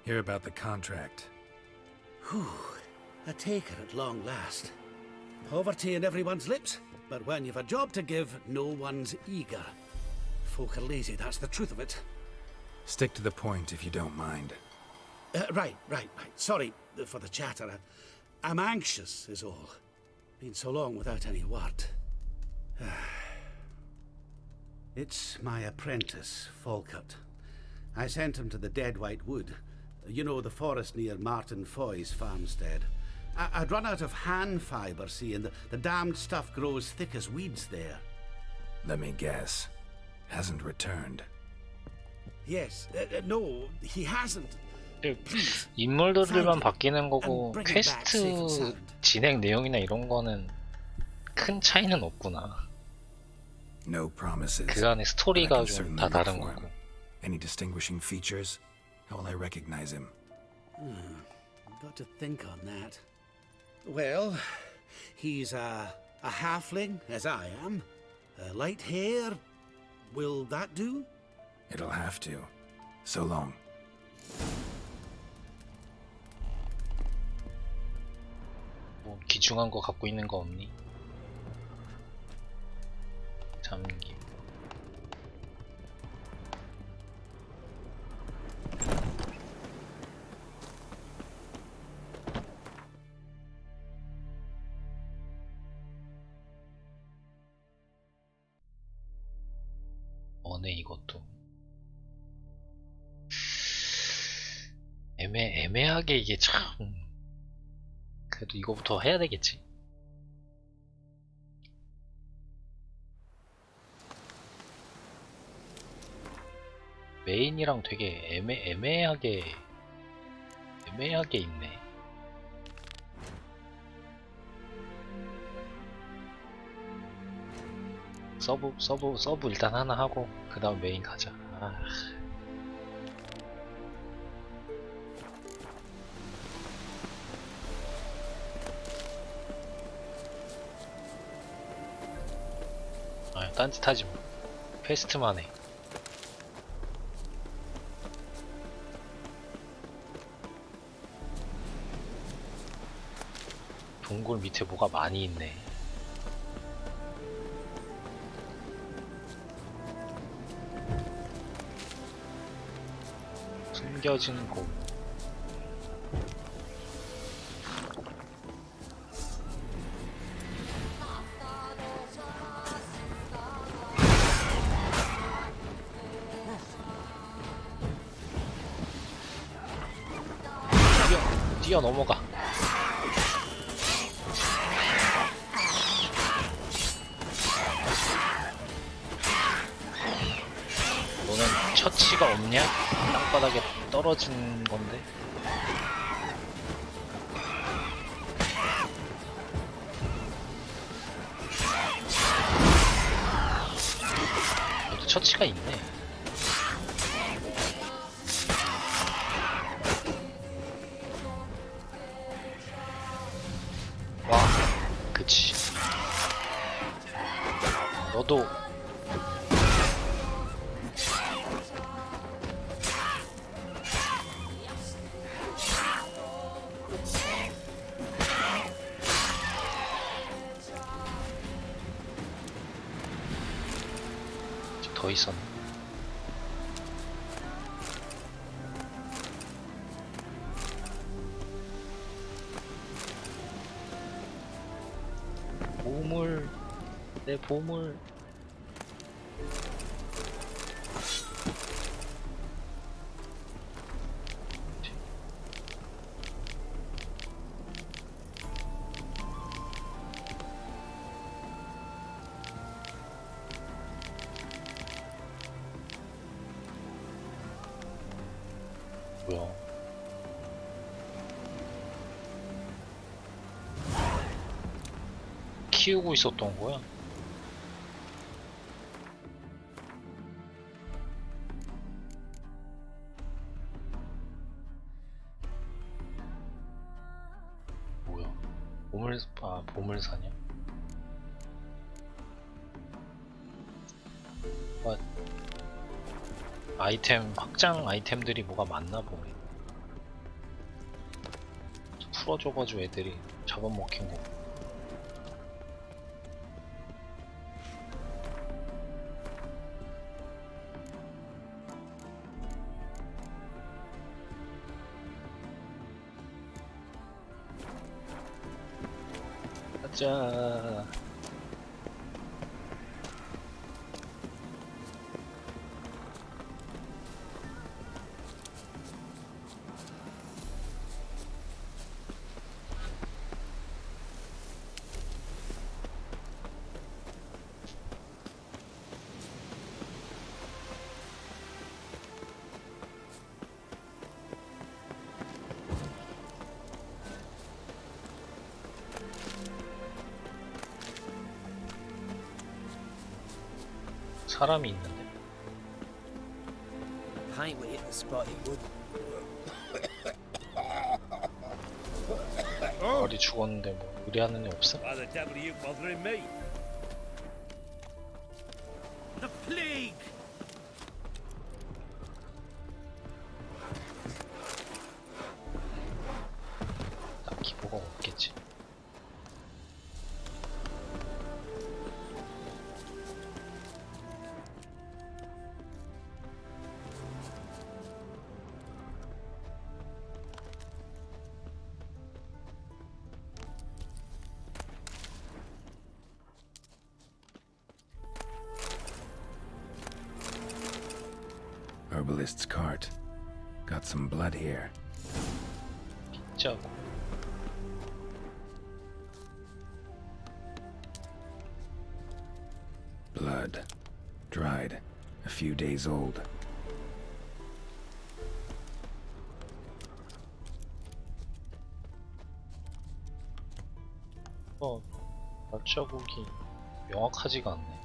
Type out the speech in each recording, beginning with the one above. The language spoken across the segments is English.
Hear about the contract. Whew, a taker at long last. Poverty in everyone's lips, but when you've a job to give, no one's eager. Folk are lazy, that's the truth of it. Stick to the point if you don't mind. Right. Sorry for the chatter. I'm anxious, is all. Been so long without any word. It's my apprentice, Falkert. I sent him to the Dead White Wood. You know, the forest near Martin Foy's farmstead. I'd run out of hand fibre, see, and the damned stuff grows thick as weeds there. Let me guess. Hasn't returned. Yes, no, he hasn't. Please. 인물들만 바뀌는 거고 bring it back safe and 퀘스트 sound. 진행 내용이나 이런 거는 큰 차이는 없구나. No promises. 그 안에 but I 스토리가 can 좀 certainly 다 look 다른 for 거고. him. Any distinguishing features? How will I recognize him? Got to think on that. Well, he's a halfling, as I am. Light hair. Will that do? It'll have to. So long. 뭐 귀중한 거 갖고 있는 거 없니? 잠기. 뭐네 이것도. 애매하게 이게 참. 그래도 이거부터 해야 되겠지. 메인이랑 되게 애매하게 있네. 서브 일단 하나 하고 그 다음 메인 가자. 딴짓 하지 뭐. 퀘스트만 해. 동굴 밑에 뭐가 많이 있네. 숨겨진 곳. 뛰어 넘어가. 너는 처치가 없냐? 땅바닥에 떨어진 건데. 너도 처치가 있네. 와, 그치. 너도 더 있었네. 보물, 내 보물. 뭐야? 키우고 있었던 거야? 뭐야? 보물사냐? 아이템, 확장 아이템들이 뭐가 많나 보네. 풀어줘가지고 애들이 잡아먹힌 거. 가자. 사람이 있는데. Paint we hit the spot it would. 머리 죽었는데 뭐 의뢰하는 애 없어? Why the devil are you bothering me? The plague! 딱히 뭐가 없겠지. Herbalist's cart. Got some blood here. 짜고. Blood. Dried. A few days old. 발자국이 명확하지가 않네.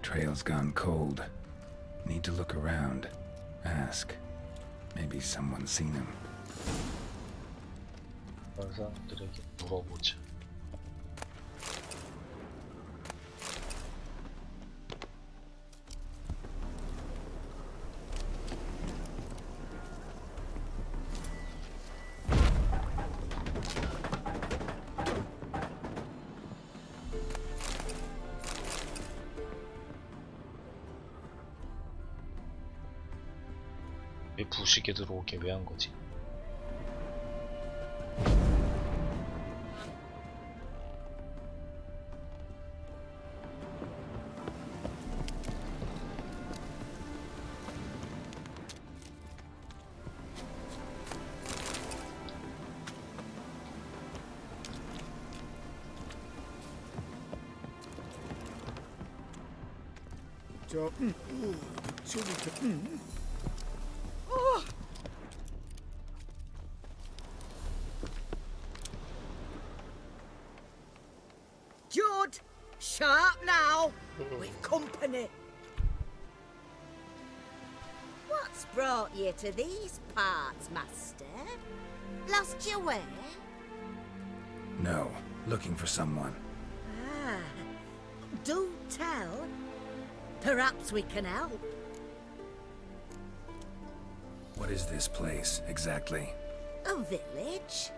Trail's gone cold. Need to look around. Ask. Maybe someone's seen him. 다른 사람들에게 물어보자. 왜 부시게 들어오게 왜 한 거지? Judd, sharp now. We've company. What's brought you to these parts, master? Lost your way? No. Looking for someone. Ah, do tell. Perhaps we can help. What is this place, exactly? A village?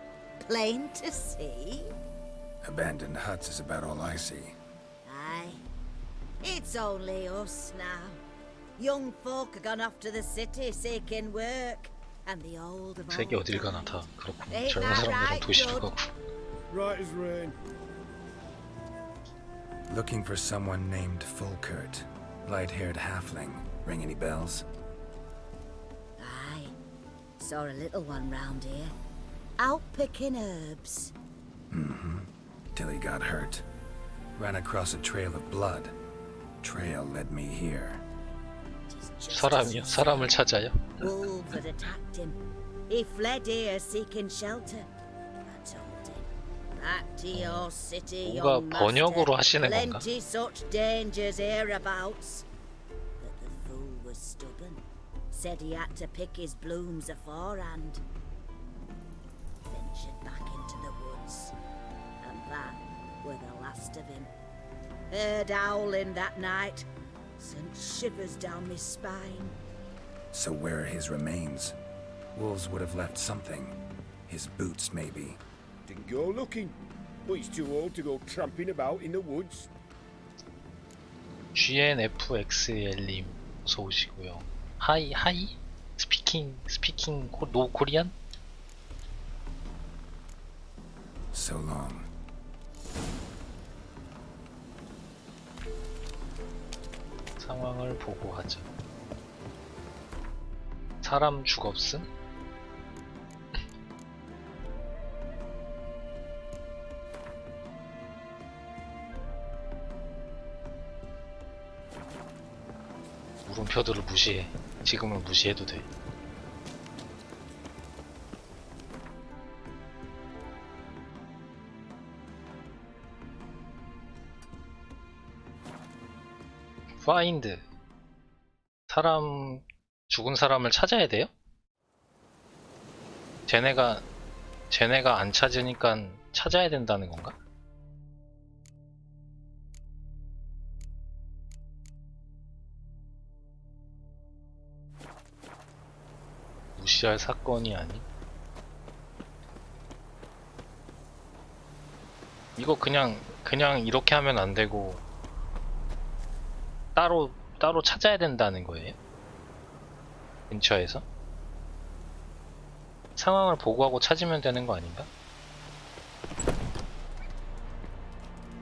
Plain to see? Abandoned huts is about all I see. Aye. It's only us now. Young folk have gone off to the city seeking work. And the old have 세계 all 어딜 가나 died. 다 그렇고 Ain't 젊은 that 사람들은 right, 도시로 Judd? 가고. Right as rain. Looking for someone named Fulkert. Light-haired halfling. Ring any bells? Aye. Saw a little one round here. Out picking herbs. Till he got hurt. Ran across a trail of blood. Trail led me here. It is just 사람이요? as 사람을 찾아요? wolves had attacked him. He fled here seeking shelter. I told him, back to your city, 뭔가 young 번역으로 master. 하시는 건가? Plenty such dangers hereabouts. But the fool was stubborn. Said he had to pick his blooms aforehand. Ventured back into the woods. And that were the last of him. Heard howling that night. Sent shivers down my spine. So where are his remains? Wolves would have left something. His boots, maybe. Didn't go looking. But he's too old to go tramping about in the woods. GNFXL님 어서 오시고요. 하이 스피킹 노 코리안? So long. 상황을 보고하자. 사람 죽었음? 물음표들을 무시해. 지금은 무시해도 돼. Find. 죽은 사람을 찾아야 돼요? 쟤네가 안 찾으니까 찾아야 된다는 건가? 무시할 사건이 아닌. 이거 그냥 이렇게 하면 안 되고 따로 찾아야 된다는 거예요? 근처에서? 상황을 보고하고 찾으면 되는 거 아닌가?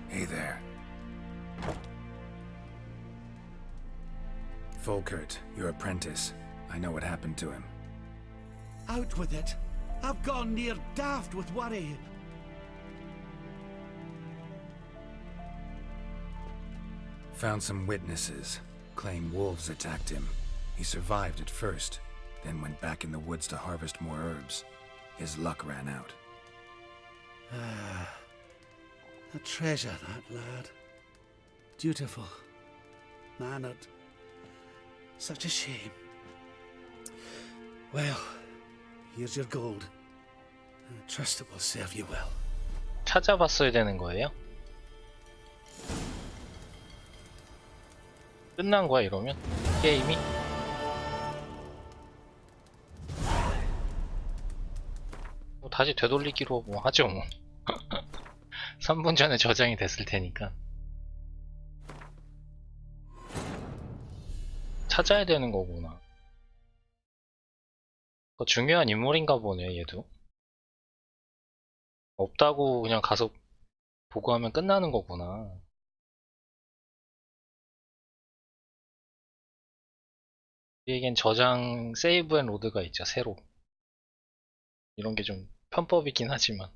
Hey there. Volkert, your apprentice. I know what happened to him. Out with it. I've gone near daft with worry. Found some witnesses. Claim wolves attacked him. He survived at first, then went back in the woods to harvest more herbs. His luck ran out. A treasure, that lad. Dutiful. Mannered. Such a shame. Well, here's your gold. I trust it will serve you well. 찾아봤어야 되는 거예요? 끝난 거야 이러면? 게임이? 뭐 다시 되돌리기로 뭐 하죠 뭐. 3분 전에 저장이 됐을 테니까. 찾아야 되는 거구나. 중요한 인물인가 보네 얘도. 없다고 그냥 가서 보고하면 끝나는 거구나. 우리에겐 저장 세이브 앤 로드가 있죠. 새로. 이런 게 좀 편법이긴 하지만.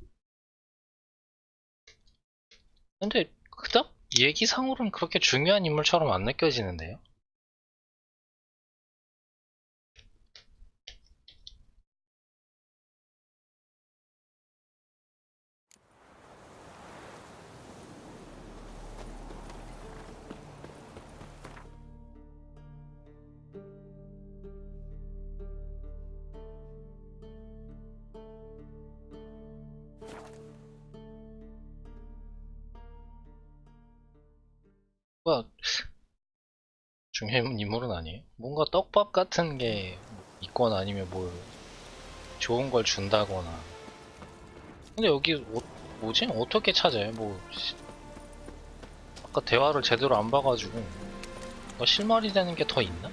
근데 그닥 얘기상으로는 그렇게 중요한 인물처럼 안 느껴지는데요. 뭔가 중요한 인물은 아니에요. 뭔가 떡밥 같은 게 있거나 아니면 뭘 좋은 걸 준다거나. 근데 여기 뭐지? 어떻게 찾아요? 뭐 아까 대화를 제대로 안 봐가지고 뭔가 실마리 되는 게 더 있나?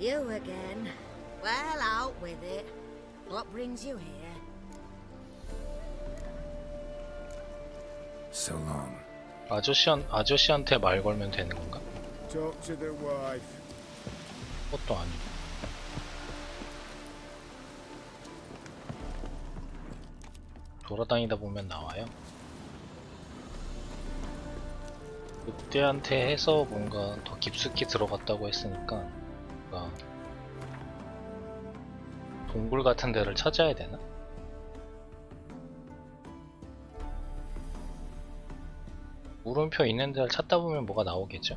You again. Well, out with it. What brings you here? So long. 아저씨한테 말 걸면 되는 건가? Talk to the wife. 그것도 아니고. 돌아다니다 보면 나와요. 늑대한테 해서 뭔가 더 깊숙이 들어갔다고 했으니까 뭔가 동굴 같은 데를 찾아야 되나? 물음표 있는 데를 찾다 보면 뭐가 나오겠죠?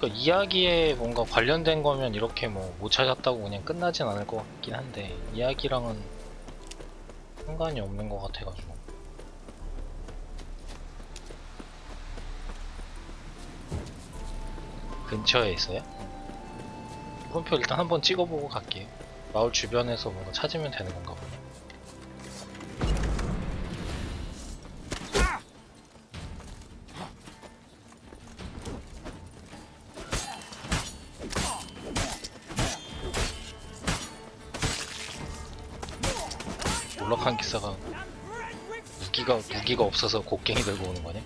그러니까 이야기에 뭔가 관련된 거면 이렇게 뭐 못 찾았다고 그냥 끝나진 않을 것 같긴 한데 이야기랑은 상관이 없는 것 같아가지고. 근처에 있어요? 물음표 일단 한번 찍어보고 갈게요. 마을 주변에서 뭔가 찾으면 되는 건가 보네. 몰락한 기사가 무기가 없어서 곡괭이 들고 오는 거네.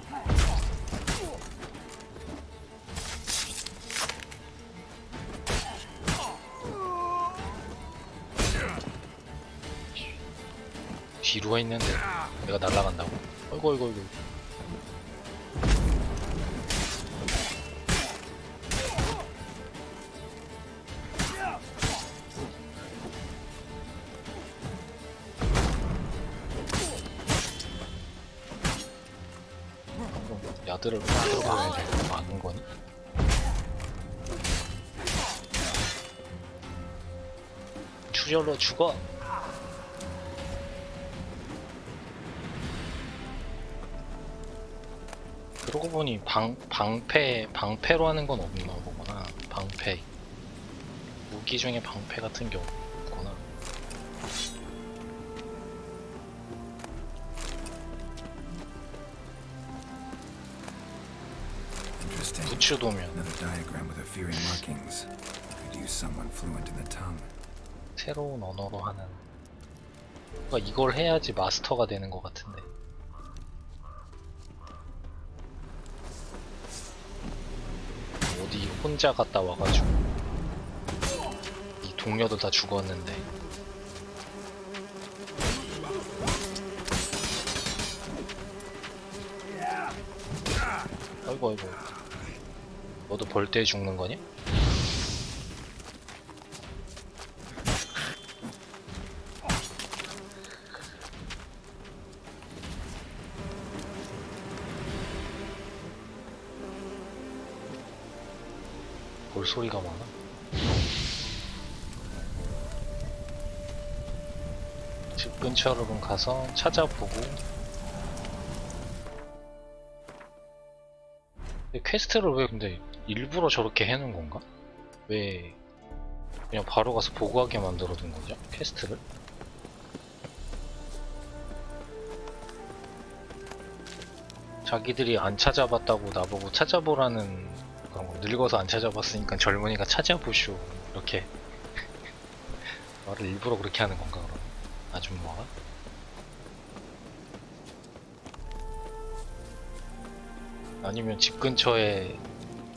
뒤로 있는데 내가 날아간다고? 어이구 어이구 어이구. 야드를 만들어 보는데 막은 거니? 출혈로 죽어! 그러고 보니 방패로 하는 건 없나 보구나. 방패 무기 중에 방패 같은 게 없구나. Interesting. 부추도면 Another diagram with a few markings. Could use someone fluent in the tongue. 새로운 언어로 하는. 그러니까 이걸 해야지 마스터가 되는 것 같은데. 어디 혼자 갔다 와가지고 이 동료도 다 죽었는데. 아이고 아이고. 너도 벌 때 죽는 거냐? 볼 소리가 많아. 집 근처로 좀 가서 찾아보고. 근데 퀘스트를 왜 근데 일부러 저렇게 해놓은 건가? 왜 그냥 바로 가서 보고하게 만들어둔 거죠? 퀘스트를? 자기들이 안 찾아봤다고 나보고 찾아보라는 그런 거. 늙어서 안 찾아봤으니까 젊은이가 찾아보시오 이렇게 말을 일부러 그렇게 하는 건가 그럼? 아줌마가? 아니면 집 근처에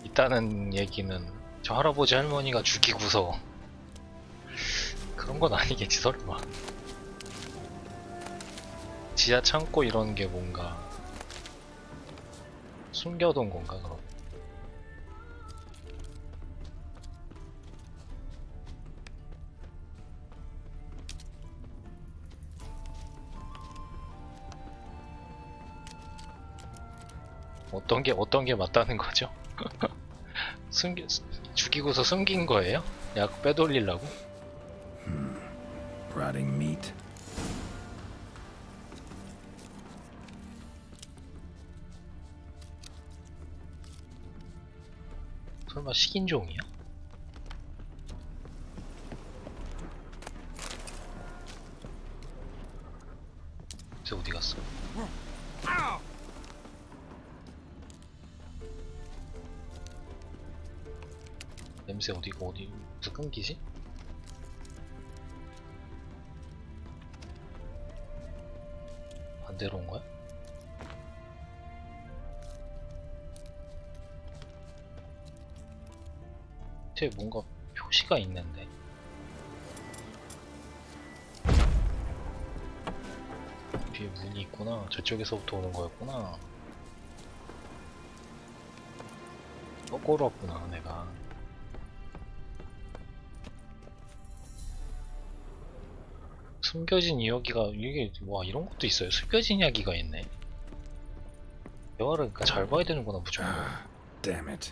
있다는 얘기는 저 할아버지 할머니가 죽이고서 그런 건 아니겠지 설마. 지하 창고 이런 게 뭔가 숨겨둔 건가 그럼? 어떤 게 맞다는 거죠? 죽이고서 숨긴 거예요? 약 빼돌리려고? Rotting meat. 설마 식인종이야? 쟤 어디 갔어? 냄새 어디가 어디서 끊기지? 반대로 온 거야? 쟤 뭔가 표시가 있는데. 뒤에 문이 있구나. 저쪽에서부터 오는 거였구나. 거꾸로 왔구나 내가. 숨겨진 이야기가 이게 와 이런 것도 있어요. 숨겨진 이야기가 있네. 대화를 그러니까 잘 봐야 되는구나 무조건. Damn it.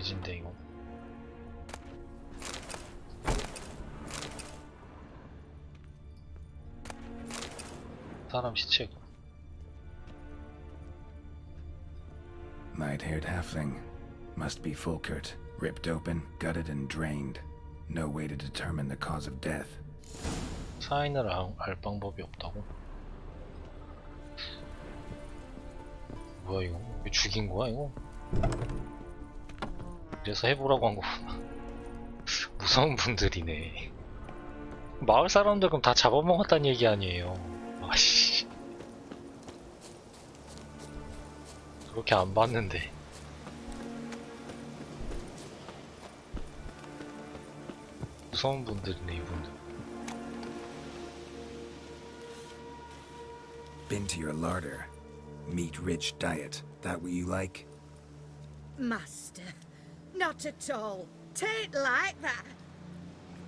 데미지인데 이거. 사람 시체가. Light-haired halfling. Must be Fulkert. Ripped open, gutted and drained. No way to determine the cause of death. 사인을 알 방법이 없다고? 뭐야 이거? 왜 죽인 거야 이거? 그래서 해보라고 한 거구나. 무서운 분들이네. 마을 사람들 그럼 다 잡아먹었다는 얘기 아니에요. 아씨. 그렇게 안 봤는데. 무서운 분들이네 이분들. Been to your larder. Meat-rich diet. That what you like? Master, not at all. Tain't like that.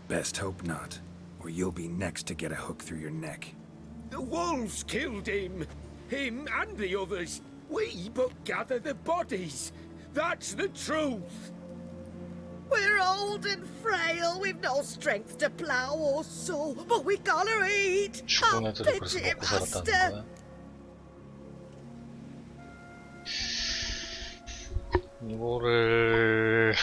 Best hope not, or you'll be next to get a hook through your neck. The wolves killed him. Him and the others. We but gather the bodies. That's the truth. We're old and frail, we've no strength to plough or sow, but we gotta eat. 죽은 Oh, 애들이 그래서 pity, 먹고 살았다는 master. 거야? 이거를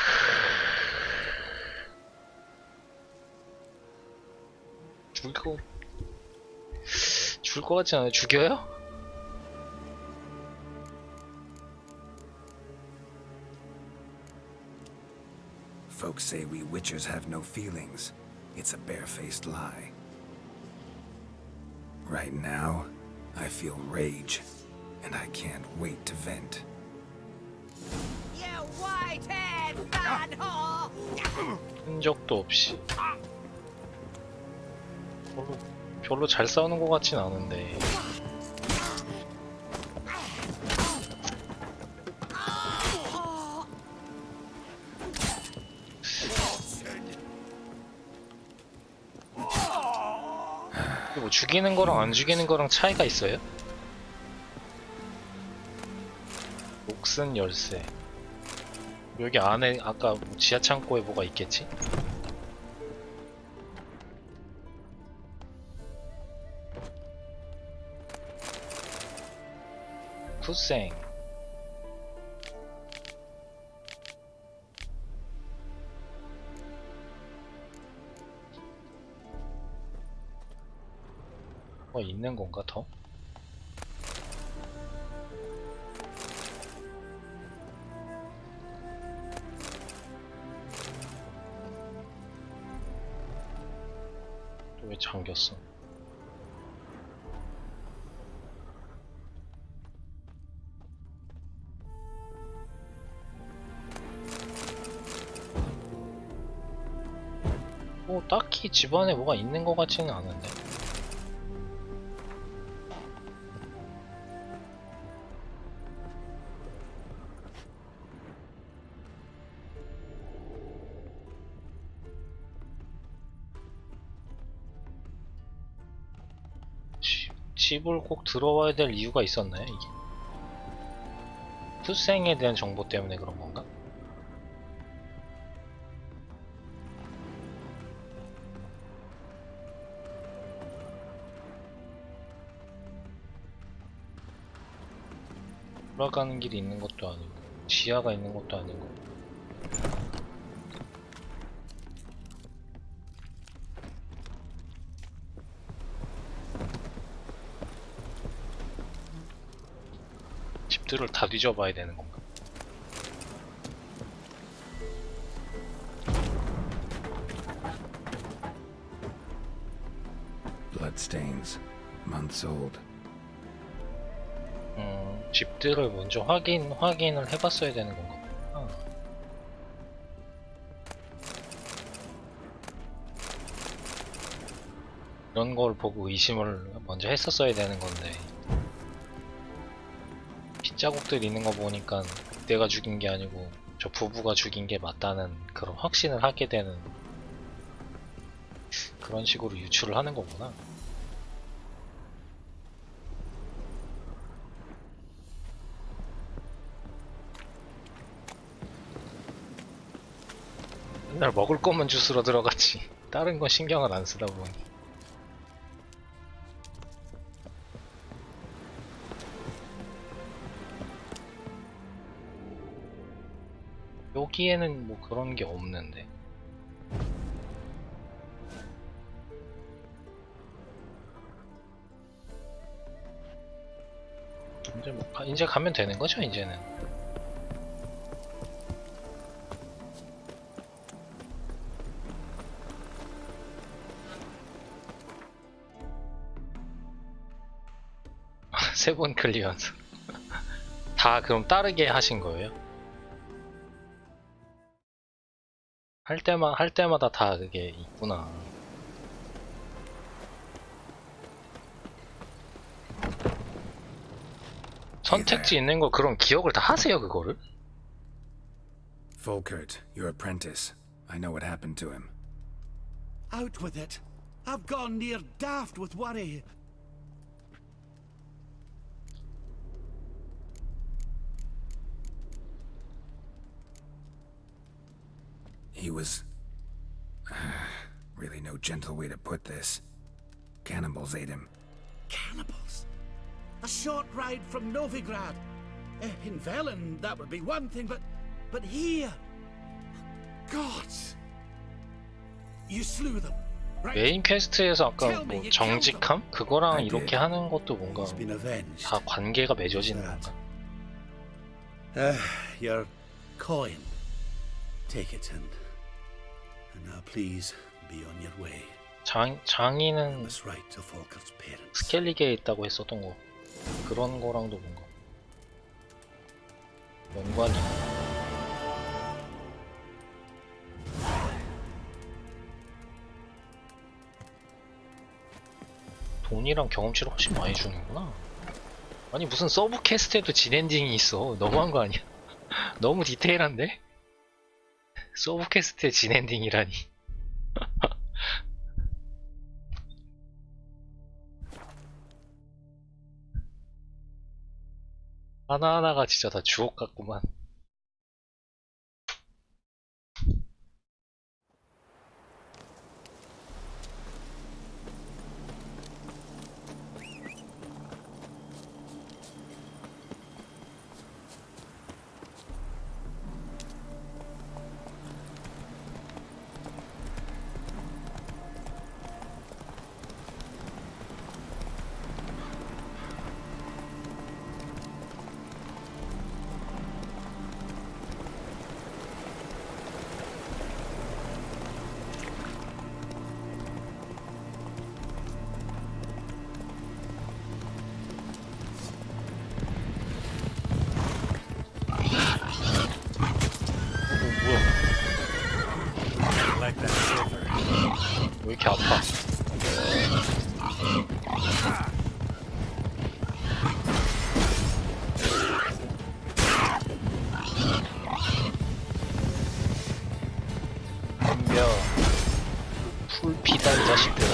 죽을 것 같지 않아요? 죽여요? Folks say we witchers have no feelings. It's a barefaced lie. Right now, I feel rage, and I can't wait to vent. You white-haired man whore! 흔적도 없이 별로 잘 싸우는 것 같진 않은데. 뭐 죽이는 거랑 안 죽이는 거랑 차이가 있어요? 녹슨 열쇠. 여기 안에 아까 뭐 지하 창고에 뭐가 있겠지? 쿠생. 뭐 있는 건가 더? 또 왜 잠겼어? 뭐 딱히 집안에 뭐가 있는 것 같지는 않은데. 집을 꼭 들어와야 될 이유가 있었나요 이게? 투생에 대한 정보 때문에 그런 건가? 돌아가는 길이 있는 것도 아니고 지하가 있는 것도 아니고. 집들을 다 뒤져봐야 되는 건가? Bloodstains. Months old. 집들을 먼저 확인을 해봤어야 되는 건가? 이런 걸 보고 의심을 먼저 했었어야 되는 건데. 핏자국들 있는 거 보니까 내가 죽인 게 아니고 저 부부가 죽인 게 맞다는 그런 확신을 하게 되는 그런 식으로 유추를 하는 거구나. 맨날 먹을 거면 주스로 들어갔지. 다른 건 신경을 안 쓰다 보니. 여기에는 뭐 그런 게 없는데. 이제 뭐 이제 가면 되는 거죠, 이제는. 세 번 클리어한다. 다 그럼 따르게 하신 거예요? 할 때마다 다 그게 있구나. 선택지 있는 거 그럼 기억을 다 하세요, 그거를? Volkert, your apprentice. I know what happened to him. Out with it. I've gone near daft with worry. He was... really no gentle way to put this. Cannibals ate him. Cannibals? A short ride from Novigrad. In Velen, that would be one thing, but here... Gods! You slew them, right? 메인 퀘스트에서 아까 뭐 정직함? 그거랑 이렇게 하는 것도 뭔가 He's been avenged. 다 관계가 맺어지는 건가? Your coin. Take it and now please be on your way. I 장인은 must write to Volkert's parents. 스켈리게에 있다고 했었던 거. 그런 거랑도 뭔가 연관이 있나? 돈이랑 경험치를 훨씬 많이 주는구나. 아니 무슨 서브 퀘스트에도 진엔딩이 있어. 너무한 거 아니야? 너무 디테일한데? 서브 퀘스트에 진엔딩이라니. 하나하나가 진짜 다 주옥 같구만. 왜 이렇게 아파? 덤벼. 풀피다 이 자식들아.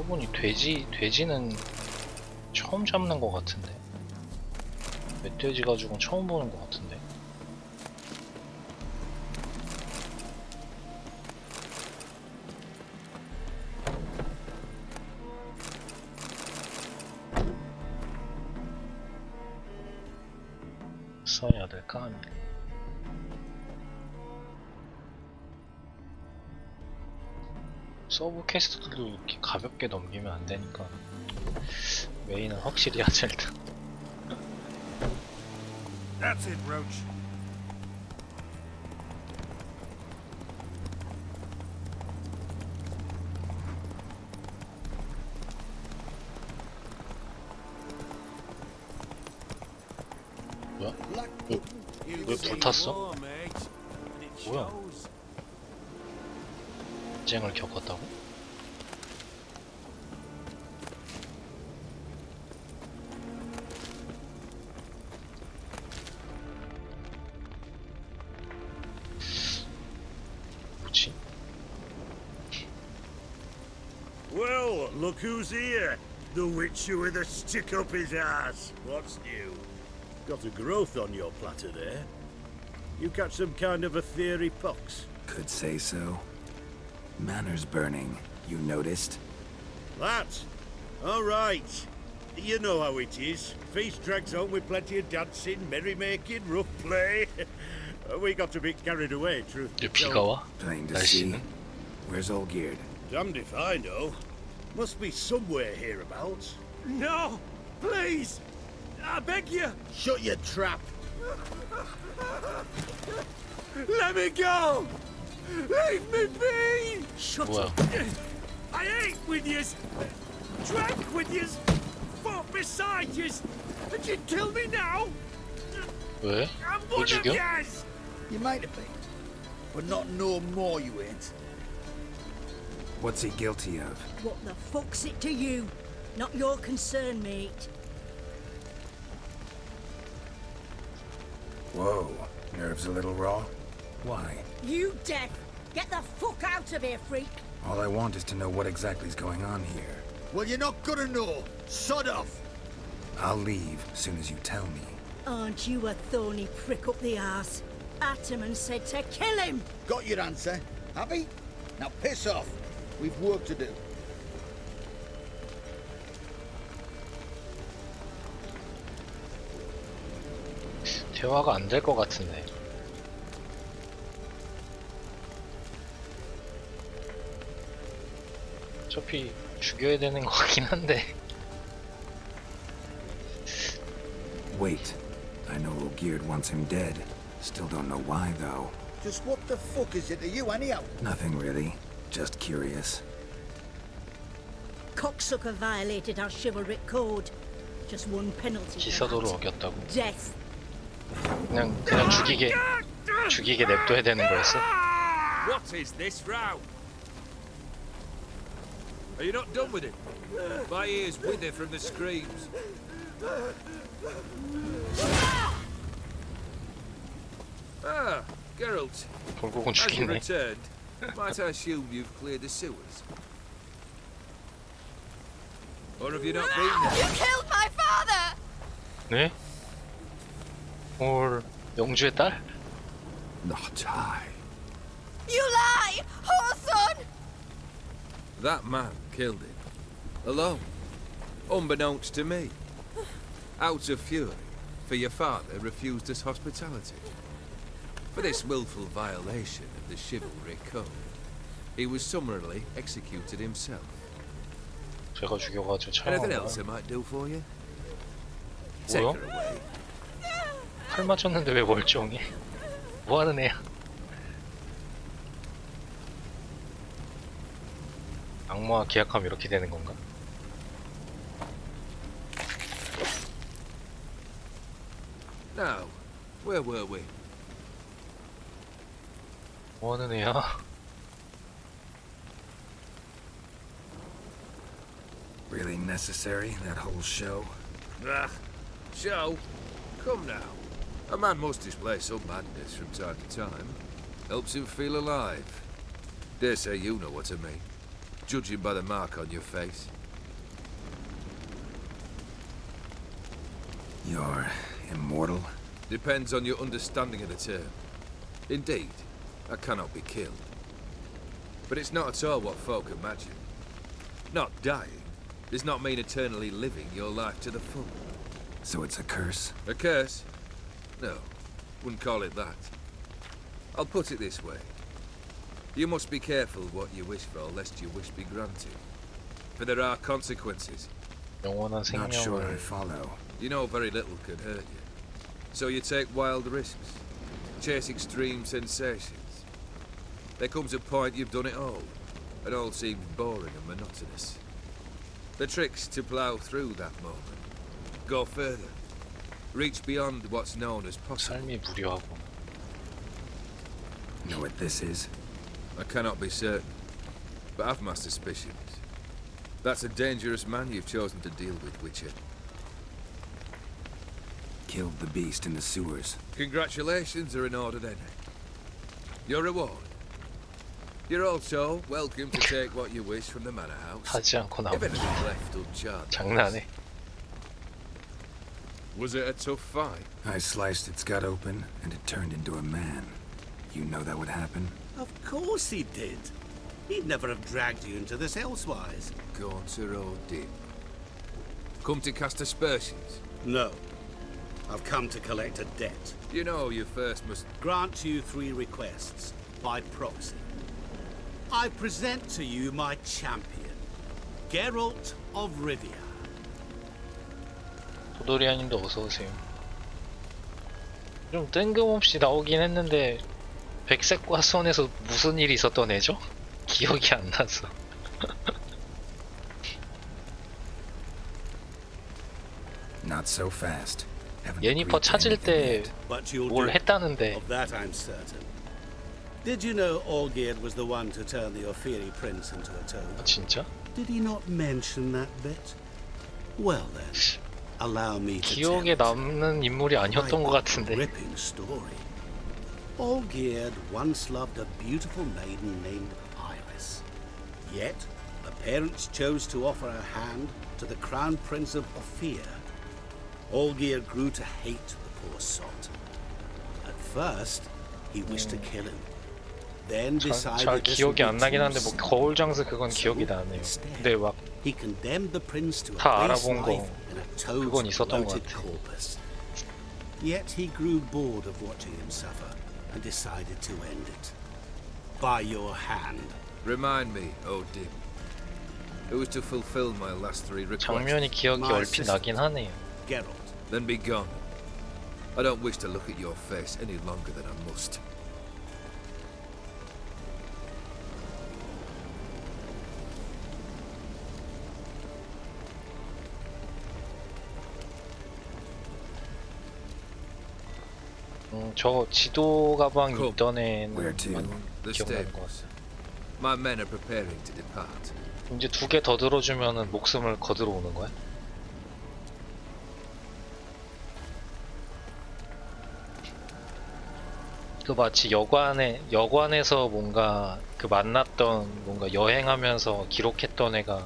보니 돼지는 처음 잡는 것 같은데. 멧돼지 가죽은 처음 보는 것 같은데. 써야 될까? 서브 퀘스트들도 이렇게 가볍게 넘기면 안 되니까 메인은 확실히 하자 일단. That's it, Roach. 왜 불탔어? 뭐야? 전쟁을 겪었다고? 뭐지? Well, look who's here. The Witcher with a stick up his ass. What's new? Got a growth on your platter there. You catch some kind of a theory pox? Could say so. Manor's burning. You noticed? That? All right. You know how it is. Feast drags on with plenty of dancing, merrymaking, rough play. We got a bit carried away, truth be 비가 told. 와? Plain to see. 날씨는? Where's Olgierd? Damned if I know. Must be somewhere hereabouts. No! Please! I beg you! Shut your trap. Let me go! Leave me be! Shut 뭐야? up. I ate with yous! Drank with yous! Fought beside yous! And you kill me now? 왜? I'm 왜 one of 죽여? yous! You might have been, but not no more you ain't. What's he guilty of? What the fuck's it to you? Not your concern, mate. Whoa. Nerves a little raw? Why? You deaf! Get the fuck out of here, freak! All I want is to know what exactly is going on here. Well, you're not gonna know. Sod off. I'll leave as soon as you tell me. Aren't you a thorny prick up the arse? Ataman said to kill him! Got your answer. Happy? Now piss off. We've work to do. 대화가 안 될 것 같은데. 어차피 죽여야 되는 것 같긴 한데. Wait. I know Olgierd wants him dead. Still don't know why, though. Just what the fuck is it to you, anyhow? Nothing really. Just curious. Cocksucker violated our chivalric code. Just one penalty. for 기사도를 that. 어겼다고. Death. 그냥 죽이게 냅둬야 되는 거였어? What is this row? Are you not done with it? My ears wither from the screams. Ah, Geralt. 결국은 As you 죽이네. returned, might I assume you've cleared the sewers? Or have you not been there? You killed my father! 네? 뭘 영주의 딸? Not I. You lie! Whoreson! That man killed him. Alone. Unbeknownst to me. Out of fury, for your father refused us hospitality. For this willful violation of the chivalry code, he was summarily executed himself. 제가 죽여가지고 Anything 참아. else I might do for you? Take 뭐야? her away. 칼 맞췄는데 왜 멀쩡해? 뭐 하는 애야? 악마와 계약하면 이렇게 되는 건가? Now, where were we? 뭐 하는 애야? Really necessary, that whole show? Ah, show. Come now. A man must display some madness from time to time. Helps him feel alive. Dare say you know what I mean. Judging by the mark on your face. You're immortal? Depends on your understanding of the term. Indeed, I cannot be killed. But it's not at all what folk imagine. Not dying does not mean eternally living your life to the full. So it's a curse? A curse? No, wouldn't call it that. I'll put it this way. You must be careful what you wish for, lest your wish be granted. For there are consequences. 영원한 Not sure I 생명을 follow. You know very little can hurt you. So you take wild risks, chase extreme sensations. There comes a point you've done it all, and all seems boring and monotonous. The trick's to plough through that moment. Go further. reach beyond what's known as possible. 삶이 무료하고. Know what this is? I cannot be certain, but I've my suspicions. That's a dangerous man you've chosen to deal with, Witcher. Killed the beast in the sewers. Congratulations are in order then. Your reward. You're also welcome to take what you wish from the manor house. 하지 않고 If 나오는 anything's left uncharted. 장난해. Was it a tough fight? I sliced its gut open, and it turned into a man. You know that would happen? Of course he did. He'd never have dragged you into this elsewise. Gaunter O'Dim. Come to cast aspersions. No. I've come to collect a debt. You know you first must... Grant you 3 requests, by proxy. I present to you my champion, Geralt of Rivia. 도도리아님도 어서 오세요. 좀 뜬금없이 나오긴 했는데 백색과 수원에서 무슨 일이 있었던 애죠? 기억이 안 나서. Not so fast. Haven't 예니퍼 agreed to 찾을 anything 때 yet. But you'll 뭘 do. 했다는데 Of that I'm certain. Did you know Olgierd was the one to turn the Ophiri prince into a toad? 진짜? Did he not mention that bit? Well then, allow me to 기억에 tell it. 남는 인물이 아니었던 것 같은데. Gripping story. Olgierd once loved a beautiful maiden named Iris. Yet, her parents chose to offer her hand to the crown prince of Ophir. Olgierd grew to hate the poor sot. At first, he wished to kill him. Then 잘 decided this would 기억이 be 안 나긴 too 한데 뭐 sad. 거울장수 그건 기억이 So, 나네요. instead, 근데 막 he condemned the prince to a 다 base 알아본 거, life in a toad's 그건 있었던 것 bloated 같아. corpus. Yet he grew bored of watching him suffer and decided to end it. By your hand. Remind me, O'Dim. It was to fulfill my last 3 requests. 장면이 기억이 My 얼핏 assistant. 나긴 하네요. Geralt. Then be gone. I don't wish to look at your face any longer than I must. 저 지도 가방 Cool. 있던 애는 Where to? The 기억나는 것 stables. 같아요. My men are preparing to depart. 이제 2개 더 들어주면은 목숨을 거들어 오는 거야? 그 마치 여관에서 뭔가 그 만났던 뭔가 여행하면서 기록했던 애가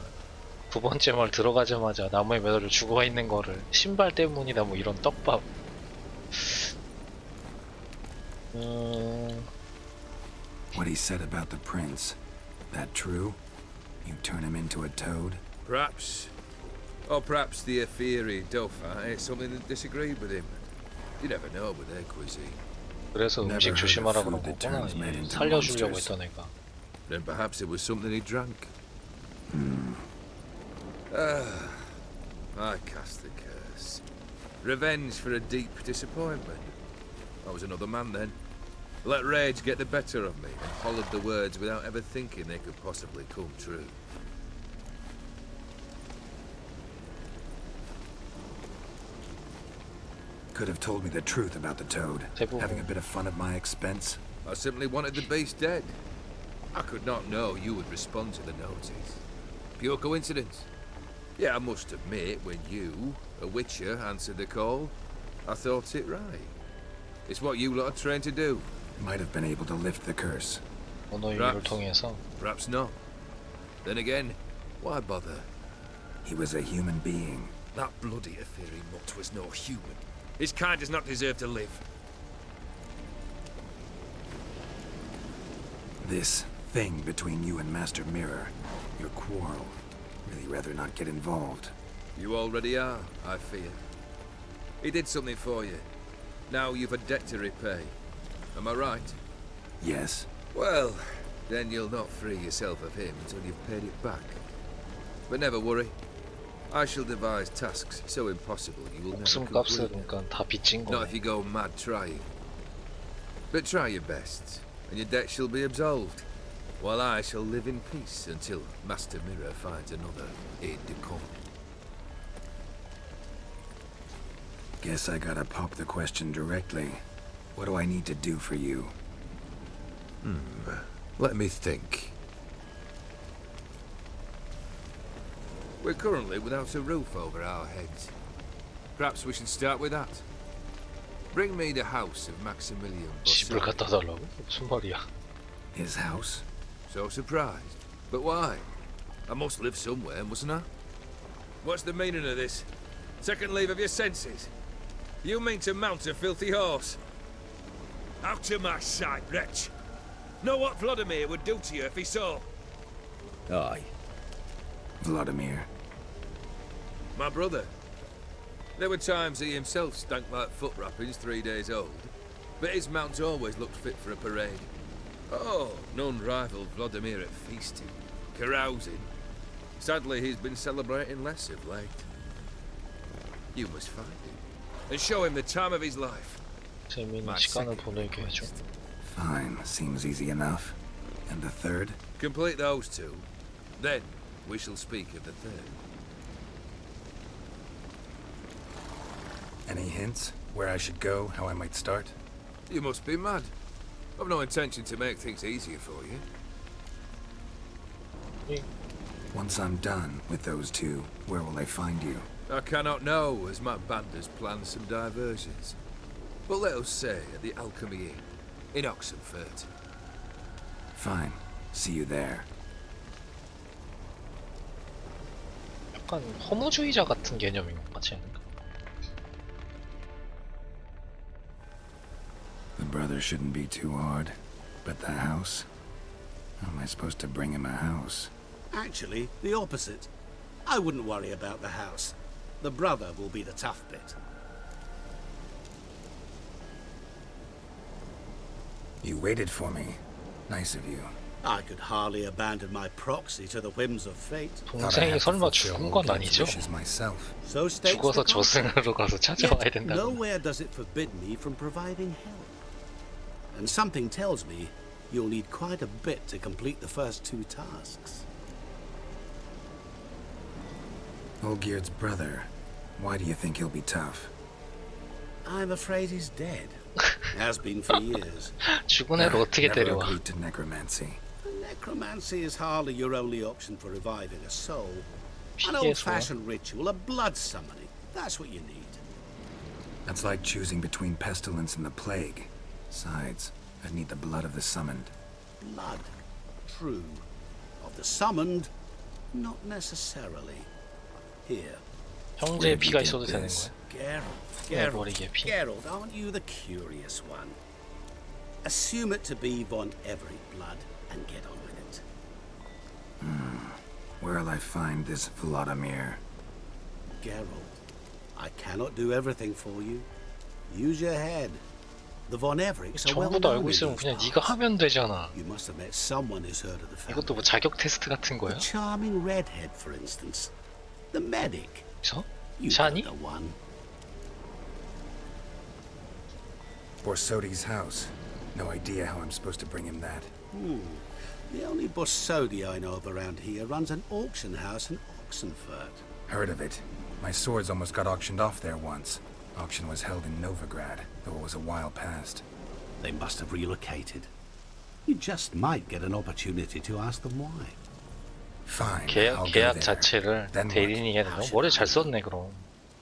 9번째 마을 들어가자마자 나무에 매달려 죽어 있는 거를 신발 때문이다 뭐 이런 떡밥. What he said about the prince, that true? You turn him into a toad? Perhaps. Or perhaps the Ophiri Dauphin ate something that disagreed with him. You never know with their cuisine. 그래서 Never 음식 heard of 조심하라 food 그런 that 거구나. turns men into 살려주려고 monsters. 했던 애가. Then perhaps it was something he drank. I cast the curse. Revenge for a deep disappointment. I was another man then. Let rage get the better of me and hollered the words without ever thinking they could possibly come true. Could have told me the truth about the toad. 대부분. Having a bit of fun at my expense. I simply wanted the beast dead. I could not know you would respond to the notice. Pure coincidence. Yeah, I must admit, when you, a witcher, answered the call, I thought it right. It's what you lot are trained to do. Might have been able to lift the curse. 언어유희를 통해서 Perhaps not. Then again, why bother? He was a human being. That bloody Ophiri mutt was no human. His kind does not deserve to live. This thing between you and Master Mirror, your quarrel, really rather not get involved. You already are, I fear. He did something for you. Now you've a debt to repay. Am I right? Yes? Well, then you'll not free yourself of him until you've paid it back. But never worry. I shall devise tasks so impossible you will never 목숨값을 complete. 그러니까 다 빚진 Not if 거네. you go mad trying. But try your best, and your debt shall be absolved, while I shall live in peace until Master Mirror finds another aide-de-camp. Guess I gotta pop the question directly. What do I need to do for you? Let me think. We're currently without a roof over our heads. Perhaps we should start with that. Bring me the house of Maximilian 집을 Bossard. 갖다 달라고? 무슨 말이야? His house? So surprised. But why? I must live somewhere, mustn't I? What's the meaning of this? Second leave of your senses? You mean to mount a filthy horse? Out of my sight, wretch! Know what Vladimir would do to you if he saw? Aye. Vladimir. My brother. There were times he himself stank like foot wrappings 3 days old, but his mount always looked fit for a parade. Oh, none rivaled Vladimir at feasting, carousing. Sadly, he's been celebrating less of late. You must find him, and show him the time of his life. 재미있는 My 시간을 second 보내게 해줘. request. Fine, seems easy enough. And the third? Complete those two, then we shall speak of the third. Any hints? Where I should go, how I might start? You must be mad. I've no intention to make things easier for you. Once I'm done with those two, where will I find you? I cannot know, as my band has planned some diversions. But let us say at the Alchemy Inn, in Oxenfurt. Fine. See you there. 약간 허무주의자 같은 개념인 것 같지 않을까? The brother shouldn't be too hard. But the house? How am I supposed to bring him a house? Actually, the opposite. I wouldn't worry about the house. The brother will be the tough bit. You waited for me. Nice of you. I could hardly abandon my proxy to the whims of fate. Thought I 동생이 had to 설마 fulfill 죽은 all 건 Gabe's 아니죠? wishes myself. So states 죽어서 the contract. 저승으로 가서 찾아와야 Yet 된다고. nowhere does it forbid me from providing help. And something tells me you'll need quite a bit to complete the first two tasks. Olgierd's brother. Why do you think he'll be tough? I'm afraid he's dead. Has been for years. 죽은 애를 어떻게 Never 데려와? agreed to necromancy. Necromancy is hardly your only option for reviving a soul. An 피해서. old-fashioned ritual, a blood summoning. That's what you need. That's like choosing between pestilence and the plague. Besides, I'd need the blood of the summoned. Blood. True. Of the summoned, not necessarily. Here. 형제의 Where'd you 피가 get 있어도 되는 this? 거야? Geralt. 머리에 피. Geralt, aren't you the curious one? Assume it to be Von Everett blood and get on with it. Where'll I find this Vladimir? Geralt, I cannot do everything for you. Use your head. The Von Evericks are well 전부 다 known 알고 in 있으면 these 그냥 parts. 네가 하면 되잖아. You must have met someone who's heard of the family. 이것도 뭐 자격 테스트 같은 거야? The charming redhead, for instance. The medic. 그래서? You 샤니? know the one. Borsodi's house. No idea how I'm supposed to bring him that. The only Borsodi I know of around here runs an auction house in Oxenfurt. Heard of it. My swords almost got auctioned off there once. Auction was held in Novigrad, though it was a while past. They must have relocated. You just might get an opportunity to ask them why. Fine, 계약, I'll go 계약 there. 자체를 Then what? 대리인이 해야 되나? 머리 잘 썼네 그럼.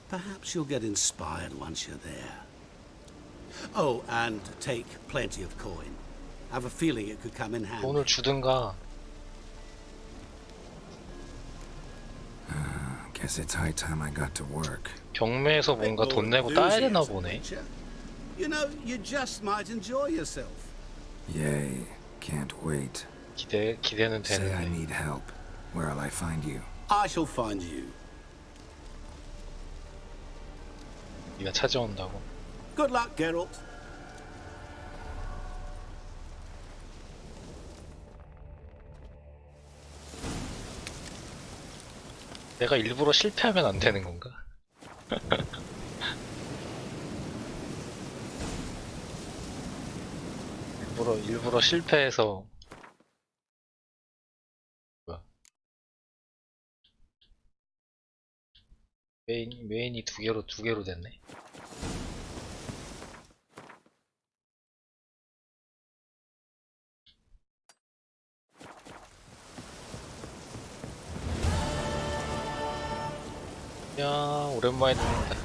Perhaps you'll get inspired once you're there. Oh, and take plenty of coin. Have a feeling it could come in handy. 돈을 주든가. Guess it's high time I got to work. 경매에서 뭔가 돈 내고 따야 되나 보네. You know, you just might enjoy yourself. Yay, can't wait. 기대는 Say I 되는데. need help. Where'll I find you? I shall find you. 네가 찾아온다고. Good luck, Geralt. 내가 일부러 실패하면 안 되는 건가? 일부러 실패해서 메인이 두 개로 됐네. 야, 오랜만에 듣는다.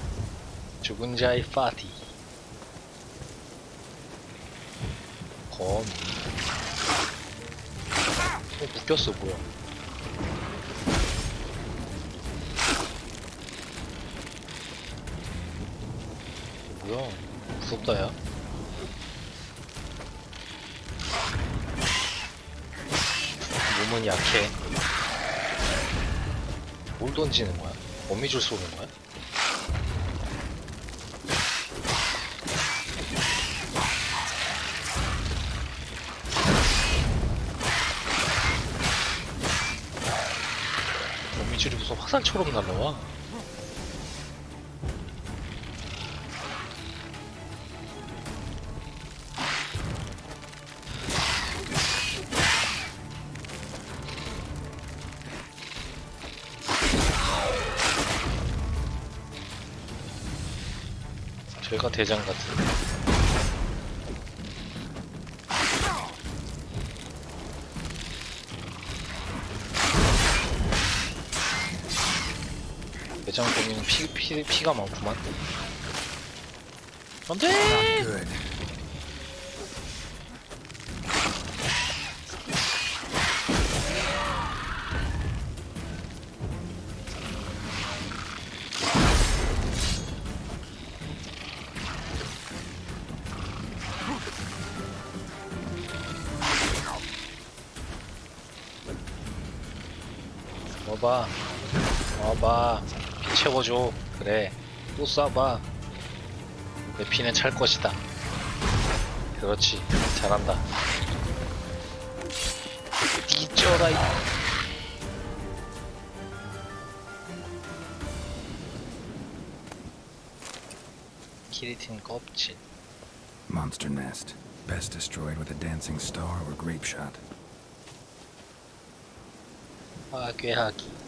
죽은 자의 파티. 검. 묶였어, 뭐야. 뭐야. 무섭다, 야. 몸은 약해. 뭘 던지는 거야? 거미줄 쏘는 거야? 거미줄이 무슨 화살처럼 날라와. 제가 대장 같은데. 대장 보면 피가 많구만. 안돼! Good. 와봐. 와봐. 피 채워줘. 그래. 또 쏴봐. 내 피는 찰 것이다. 그렇지. 잘한다. 뒤져라, 이. 키리틴 껍질. Monster nest. Best destroyed with a dancing star or grape shot. 파괴하기.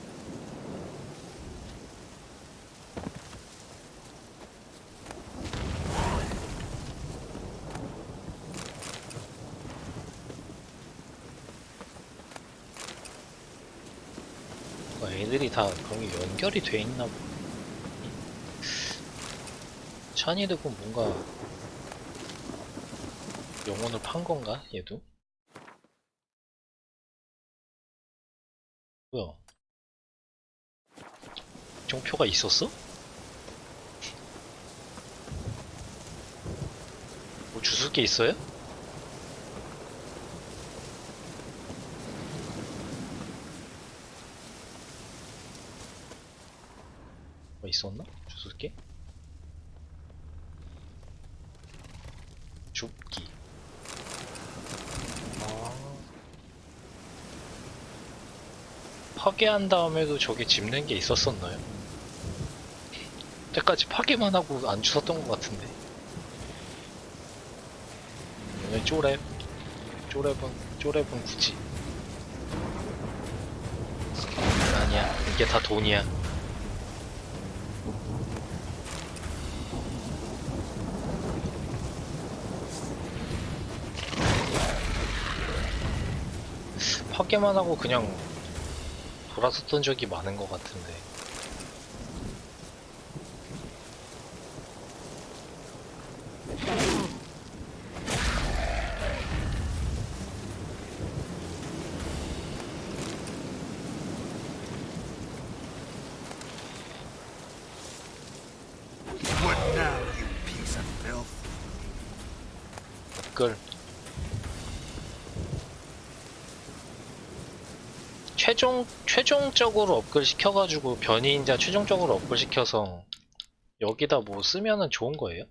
애들이 다 그런 게 연결이 돼 있나 보네. 샤니드군 뭔가 영혼을 판 건가? 얘도? 뭐야? 종표가 있었어? 뭐 주술 게 있어요? 뭐 있었나? 주술 게? 줍기. 파괴한 다음에도 저게 집는 게 있었었나요? 때까지 파괴만 하고 안 주웠던 것 같은데. 왜 쪼랩은 굳이. 아니야, 이게 다 돈이야. 파괴만 하고 그냥 돌아섰던 적이 많은 것 같은데. What now, you piece of filth? 업글. 최종적으로 업글 시켜가지고 변이인자 최종적으로 업글 시켜서 여기다 뭐 쓰면은 좋은 거예요?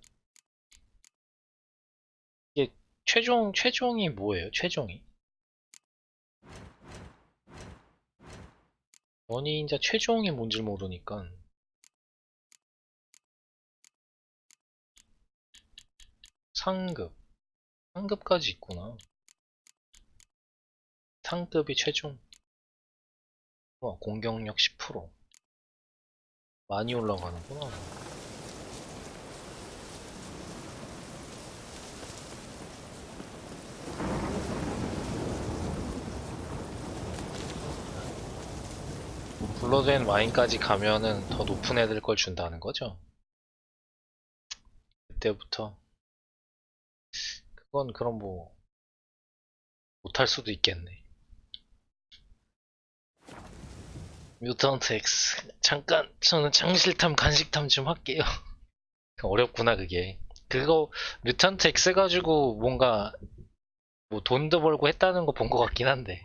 이게 최종이 뭐예요? 최종이? 변이인자 최종이 뭔지 모르니까. 상급까지 있구나. 상급이 최종. 공격력 10%. 많이 올라가는구나. 블러드 앤 와인까지 가면은 더 높은 애들 걸 준다는 거죠? 그때부터 그건 그럼 뭐 못할 수도 있겠네. 뮤턴트 X 잠깐 저는 장실탐 간식탐 좀 할게요. 어렵구나 그게. 그거 뮤턴트 X 가지고 뭔가 뭐 돈도 벌고 했다는 거 본 것 같긴 한데.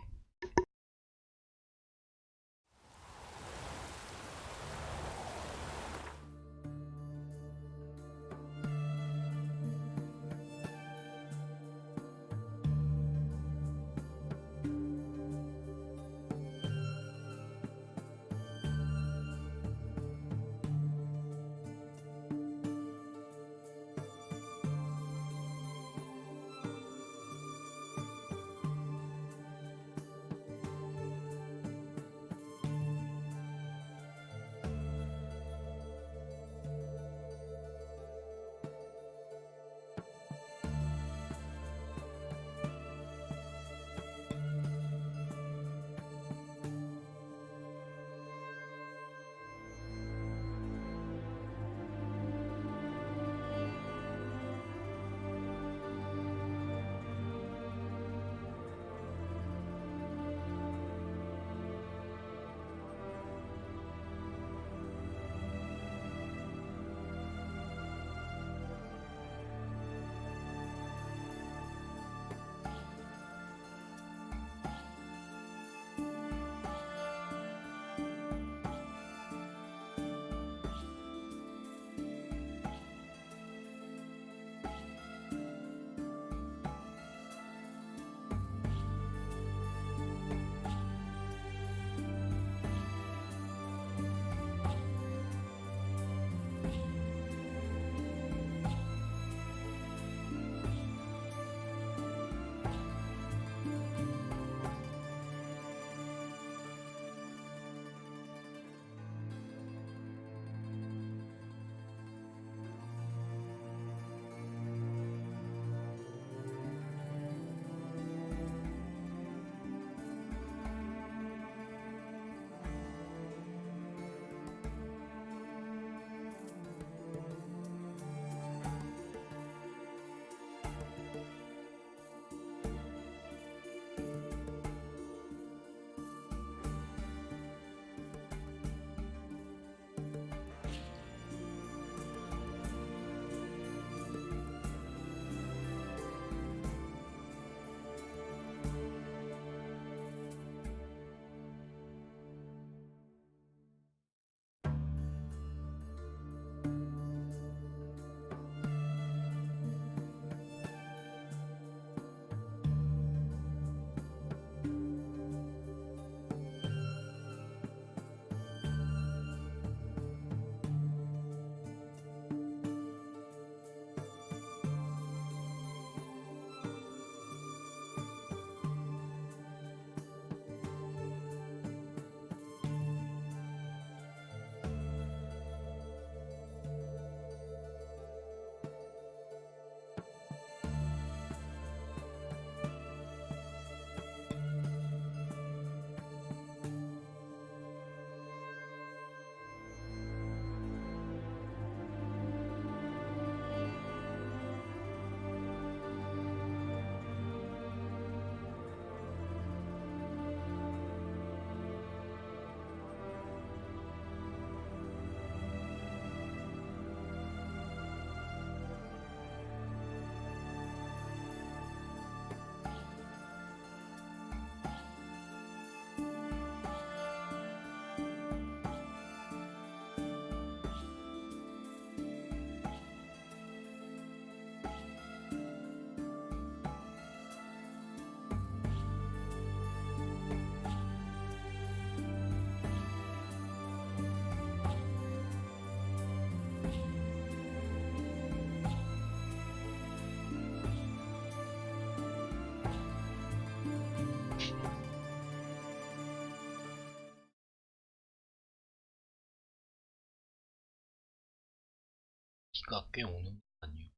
비가 꽤 오는 거 아니에요?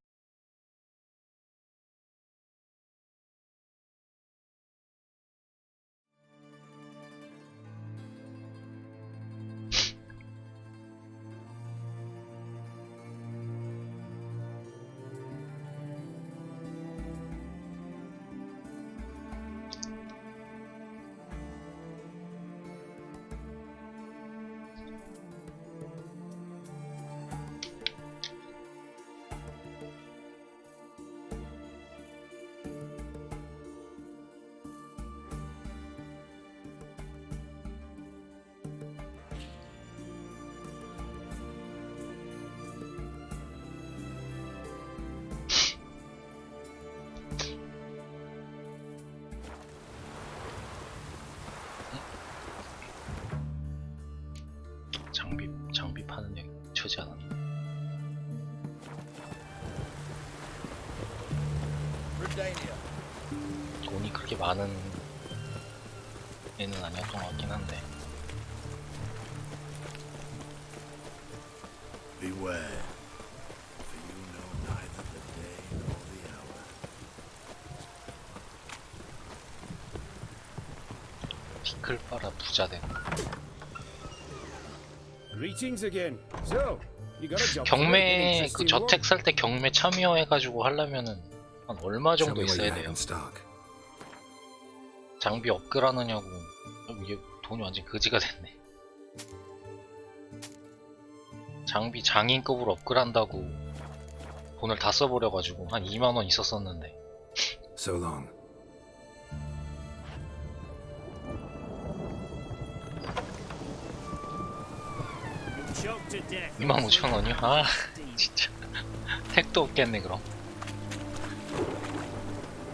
장비 파는 데 처지 않았나? 돈이 그렇게 많은 애는 아니었던 것 같긴 한데. Beware, for you know neither the day nor the hour. 피클 빨아 부자 된. Greetings again. So, you got a job. 경매 그 저택 살 때 경매 참여해가지고 하려면은 한 얼마 Show 정도 me what you 있어야 have 돼요? in stock. 장비 업글하느냐고. 이게 돈이 완전 거지가 됐네. 장비 장인급으로 업글한다고 돈을 다 써버려가지고 한 2만원 있었었는데. So long. 25,000원이요? 아 진짜 택도 없겠네 그럼.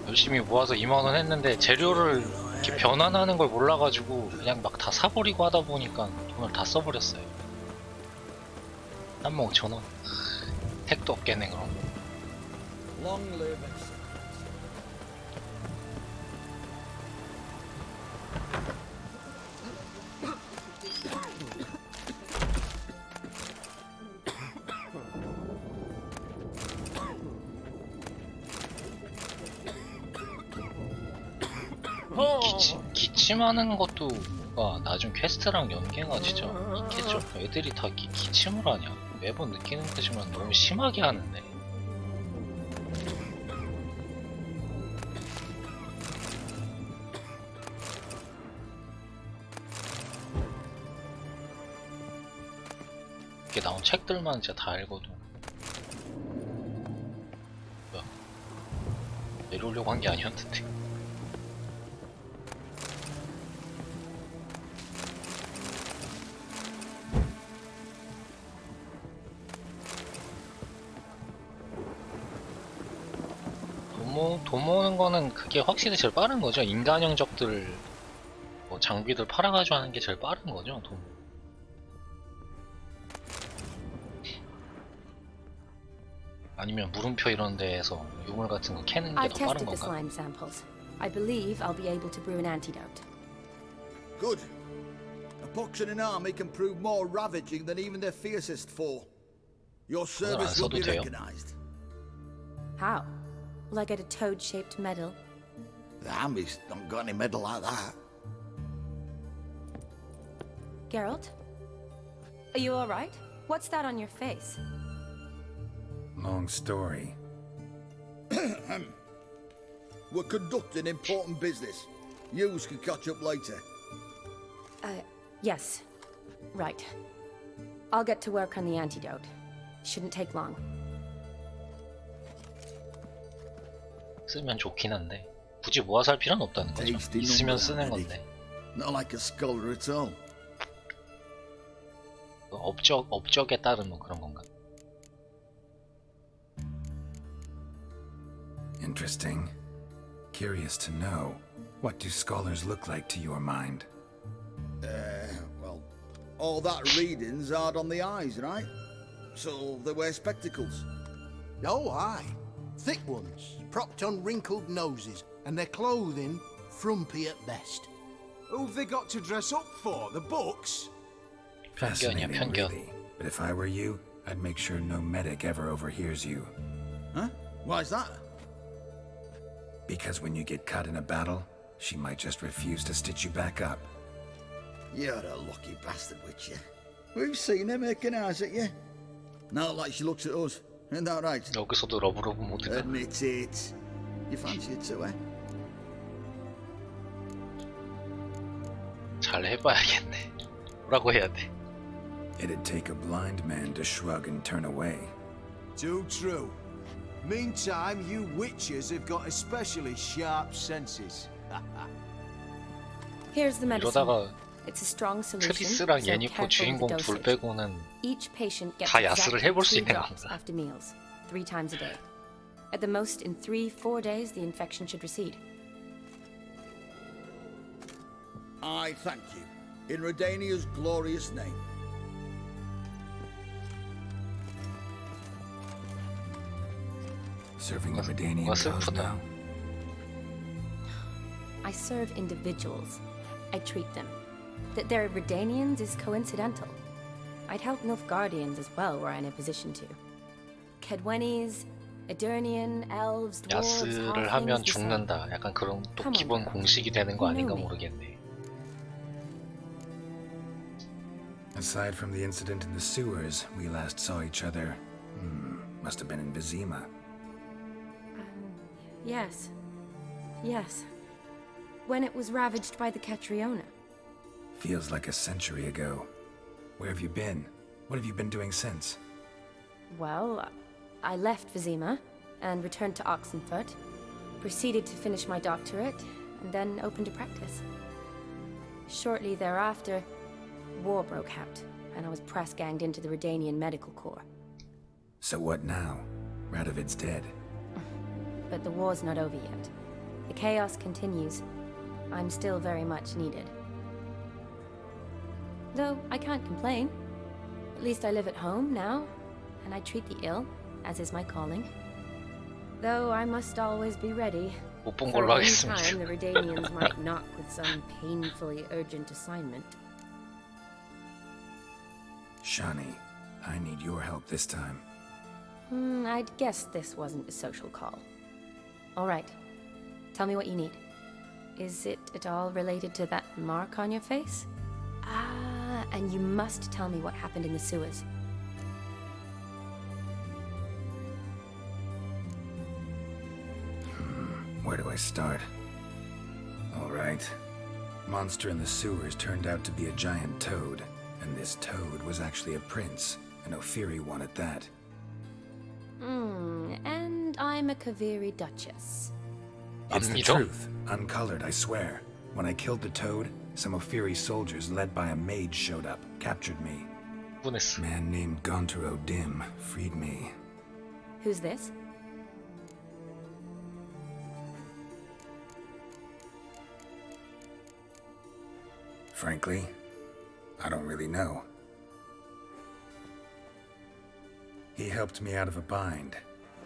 열심히 모아서 2만원 했는데 재료를 이렇게 변환하는 걸 몰라가지고 그냥 막 다 사버리고 하다 보니까 돈을 다 써버렸어요. 35,000원. 택도 없겠네 그럼. Long live excellence. 기침하는 것도 나중 퀘스트랑 연계가 진짜 있겠죠. 애들이 다 기침을 하냐? 매번 느끼는 거지만 너무 심하게 하는데. 이렇게 나온 책들만 진짜 다 읽어도 뭐야? 내려오려고 한 게 아니었는데. 돈 모으는 거는 그게 확실히 제일 빠른 거죠. 인간형 적들 뭐 장비들 팔아가지고 하는 게 제일 빠른 거죠. 돈. 아니면 물음표 이런 데에서 유물 같은 거 캐는 게 I've 더 빠른 tested the 건가? slime samples. I believe I'll be able to brew an antidote. Good. A pox in an army can prove more ravaging than even their fiercest foe. Your service will be 써도 돼요? recognized. How? Will I get a toad-shaped medal? The army's not got any medal like that. Geralt? Are you alright? What's that on your face? Long story. We're conducting important business. Yous can catch up later. Yes. Right. I'll get to work on the antidote. Shouldn't take long. 쓰면 좋긴 한데 굳이 모아서 할 필요는 없다는 거죠. Tasty 있으면 number, 쓰는 Eddie. 건데. Not like a scholar at all. 업적에 따른 뭐 그런 건가? Interesting. Curious to know. What do scholars look like to your mind? Well, all that reading's hard on the eyes, right? So they wear spectacles. Oh, aye. Thick ones, propped on wrinkled noses, and their clothing frumpy at best. Who've they got to dress up for? The books? Fascinating, 편견. really. But if I were you, I'd make sure no medic ever overhears you. Huh? Why's that? Because when you get cut in a battle, she might just refuse to stitch you back up. You're a lucky bastard, Witcher. We've seen her making eyes at you. Not like she looks at us. Isn't that right? 여기서도 러브러브 모드다. Admit it. You fancy it too, eh? 잘 해봐야겠네. 뭐라고 해야 돼? It'd take a blind man to shrug and turn away. Too true. Meantime, you witches have got especially sharp senses. Here's the medicine. 이러다가 It's a strong solution. 트리스랑 so 예니코 careful 주인공 with the 둘 dosage. 빼고는 Each patient gets 다 야스를 exactly 해볼 수 2 있는 drops 건가? after meals, 3 times a day. At the most, in 3-4 days, the infection should recede. I thank you. In Redania's glorious name. Serving the Redanian cause 슬프다. now. I serve individuals. I treat them. That they're Redanians is coincidental. I'd help Nilfgaardians as well were I in a position to. Kedwenis, Edirnian, elves, dwarves, 야스를 halflings, 하면 the same. 죽는다. 약간 그런 또 Come on, 기본 girl. 공식이 되는 거 You 아닌가 know me. 모르겠네. Aside from the incident in the sewers, we last saw each other. Must have been in Vizima. Yes. Yes. When it was ravaged by the Catriona. Feels like a century ago. Where have you been? What have you been doing since? Well, I left Vizima and returned to Oxenfurt, proceeded to finish my doctorate, and then opened a practice. Shortly thereafter, war broke out, and I was press-ganged into the Redanian Medical Corps. So what now? Radovid's dead. But the war's not over yet. The chaos continues. I'm still very much needed. Though I can't complain. At least I live at home now, and I treat the ill, as is my calling. Though I must always be ready. 못 본 For 걸로 any 하겠습니다. time the Redanians might knock with some painfully urgent assignment. Shani, I need your help this time. I'd guess this wasn't a social call. All right. Tell me what you need. Is it at all related to that mark on your face? Ah, and you must tell me what happened in the sewers. Where do I start? All right. Monster in the sewers turned out to be a giant toad, and this toad was actually a prince, an Ophiri one at that. And I'm a Kaviri Duchess. It's the 믿어? truth, uncolored, I swear. When I killed the toad, some Ophiri soldiers led by a mage showed up, captured me. 분했어. Man named Gontaro Dim freed me. Who's this? Frankly, I don't really know. He helped me out of a bind.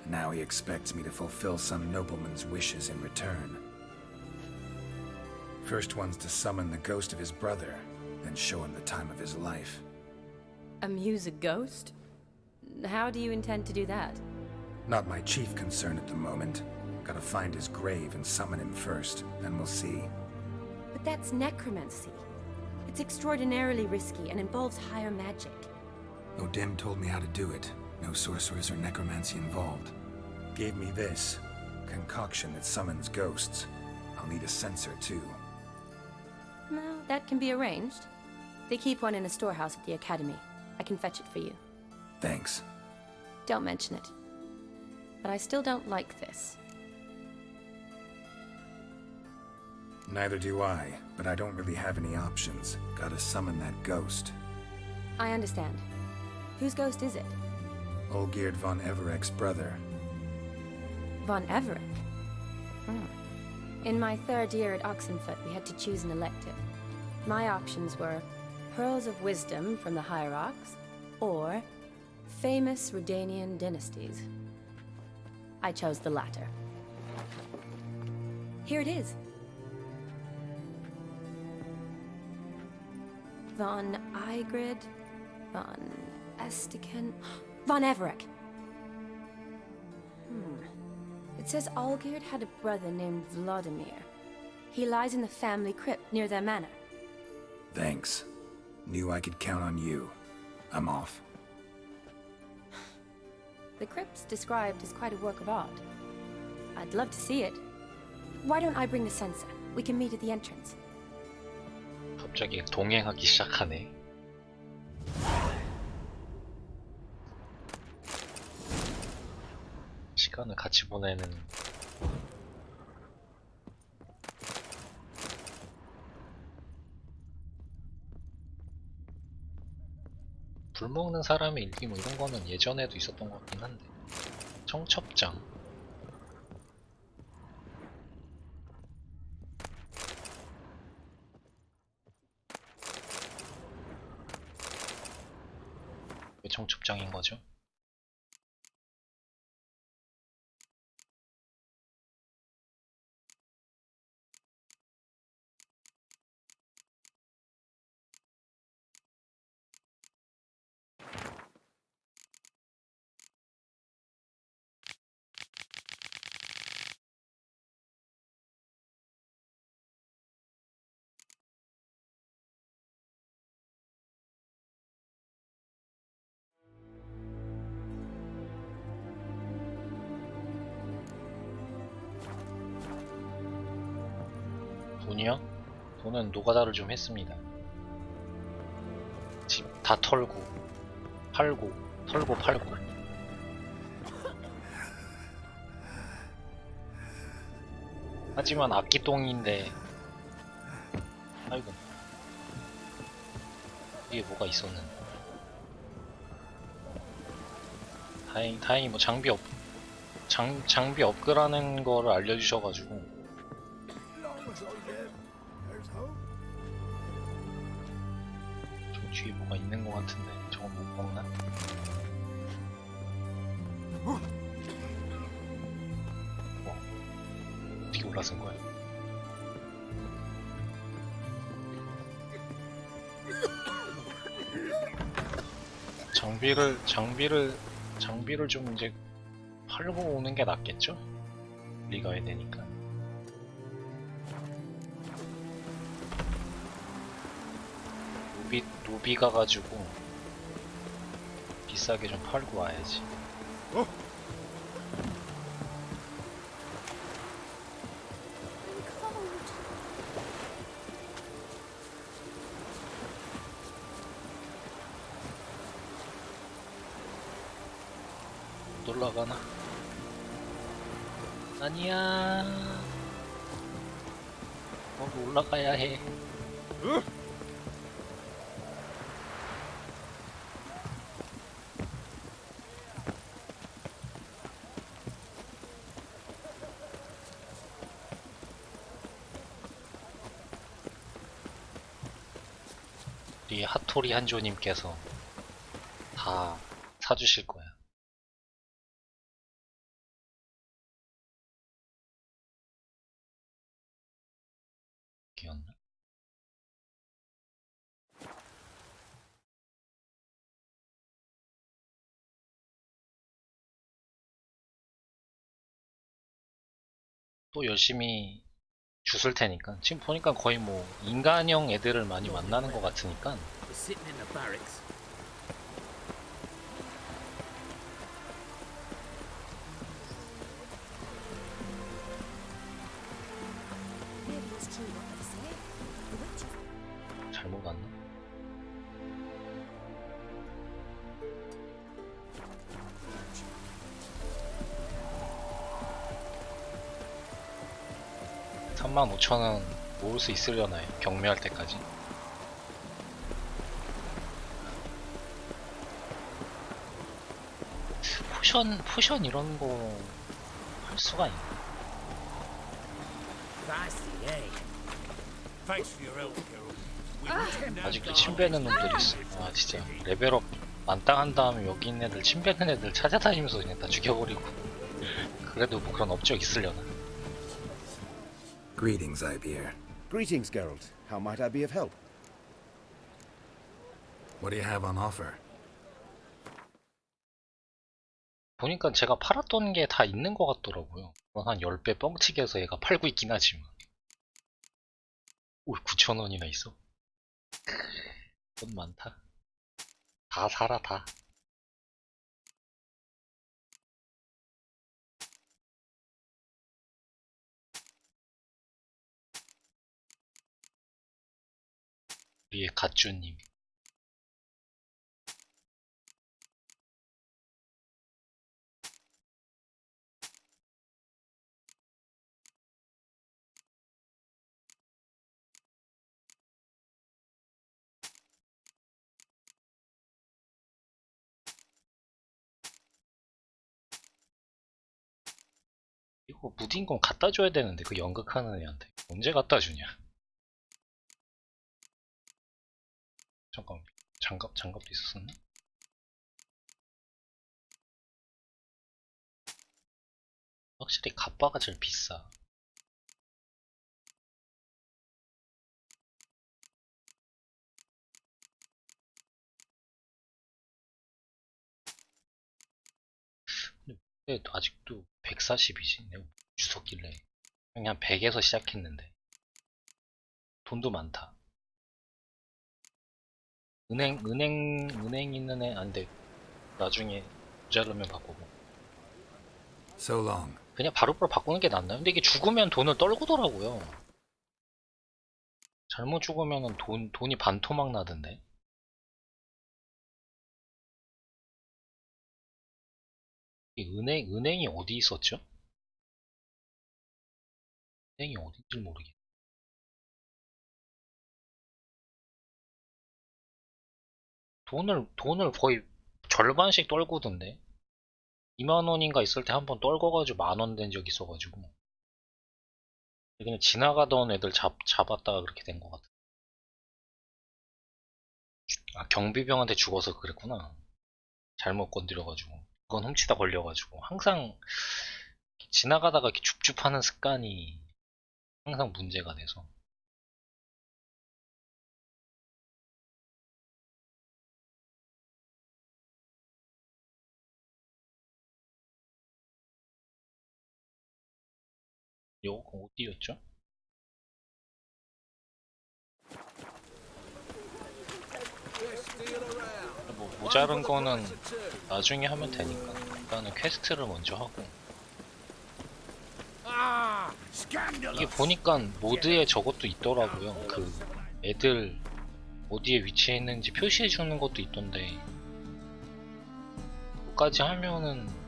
Now he expects me to fulfill some nobleman's wishes in return. First one's to summon the ghost of his brother, then show him the time of his life. Amuse a ghost? How do you intend to do that? Not my chief concern at the moment. Gotta find his grave and summon him first, then we'll see. But that's necromancy. It's extraordinarily risky and involves higher magic. Odim told me how to do it. No sorcerers or necromancy involved. Gave me this concoction that summons ghosts. I'll need a censer too. No, that can be arranged. They keep one in a storehouse at the academy. I can fetch it for you. Thanks. Don't mention it. But I still don't like this. Neither do I, but I don't really have any options. Gotta summon that ghost. I understand. Whose ghost is it? Olgierd von Everek's brother. Von Everett? In my 3rd year at Oxenfurt, we had to choose an elective. My options were Pearls of Wisdom from the Hierarchs, or Famous Redanian Dynasties. I chose the latter. Here it is. Von Igrid, von Estiken. Von Everett. It says Olgierd had a brother named Vladimir. He lies in the family crypt near their manor. Thanks. Knew I could count on you. I'm off. The crypt's described as quite a work of art. I'd love to see it. Why don't I bring the censer? We can meet at the entrance. 갑자기 동행하기 시작하네. 시간을 같이 보내는 불 먹는 사람의 일기 뭐 이런 거는 예전에도 있었던 것 같긴 한데. 청첩장. 왜 청첩장인 거죠? 돈이요? 돈은 노가다를 좀 했습니다. 집 다 털고 팔고 털고 팔고. 하지만 악기똥인데. 아이고, 이게 뭐가 있었는데. 다행히 뭐 장비 업그라는 거를 알려주셔가지고. 저 뒤에 뭐가 있는 것 같은데 저건 못 먹나? 어떻게 올라선 거야? 장비를 좀 이제 팔고 오는 게 낫겠죠? 우리가 해야 되니까. 노비 가가지고 비싸게 좀 팔고 와야지. 못 올라가나? 아니야. 거기 올라가야 해. 우리 핫토리 한조님께서 다 사주실 거야. 기었나? 또 열심히 주술 테니까. 지금 보니까 거의 뭐 인간형 애들을 많이 만나는 것 같으니까. We're sitting in the barracks. Maybe it's true what they say. The witches. 잘못 왔나? $35,000원 모을 수 있으려나요? 경매할 때까지? 포션 이런 거 할 수가 있나? Feisty, eh? Thanks for your help, Carol. 아직도 침 뱉는 놈들이 있어. 아 진짜 레벨업 만땅한 다음에 여기 있는 애들 침 뱉는 애들 찾아다니면서 그냥 다 죽여버리고. 그래도 뭐 그런 업적 있으려나? Greetings, Ibeer. Greetings, Geralt. How might I be of help? What do you have on offer? 보니까 제가 팔았던 게 다 있는 것 같더라고요. 한 10배 뻥치기해서 얘가 팔고 있긴 하지만. 오, 9,000원이나 있어. 돈 많다. 다 사라, 다. 우리의 갓주님. 이거 무딘 건 갖다 줘야 되는데, 그 연극하는 애한테 언제 갖다 주냐. 잠깐, 장갑도 있었었나? 확실히 갑바가 제일 비싸. 근데 아직도 140이지. 내가 주웠길래. 그냥 100에서 시작했는데. 돈도 많다. 은행 있는 애, 안 돼. 나중에 모자르면 바꾸고. So long. 그냥 바로바로 바꾸는 게 낫나요? 근데 이게 죽으면 돈을 떨구더라고요. 잘못 죽으면은 돈이 반토막 나던데. 이 은행이 어디 있었죠? 은행이 어딘지 모르겠네. 돈을 거의 절반씩 떨구던데. 2만원인가 있을 때 한번 떨궈가지고 10,000원 된 적이 있어가지고. 그냥 지나가던 애들 잡았다가 그렇게 된 것 같아. 아, 경비병한테 죽어서 그랬구나. 잘못 건드려가지고. 그건 훔치다 걸려가지고. 항상 지나가다가 이렇게 줍줍하는 습관이 항상 문제가 돼서. 요거 어디였죠? 뭐 모자른 거는 나중에 하면 되니까 일단은 퀘스트를 먼저 하고. 이게 보니까 모드에 저것도 있더라고요. 그 애들 어디에 위치해 있는지 표시해 주는 것도 있던데, 그거까지 하면은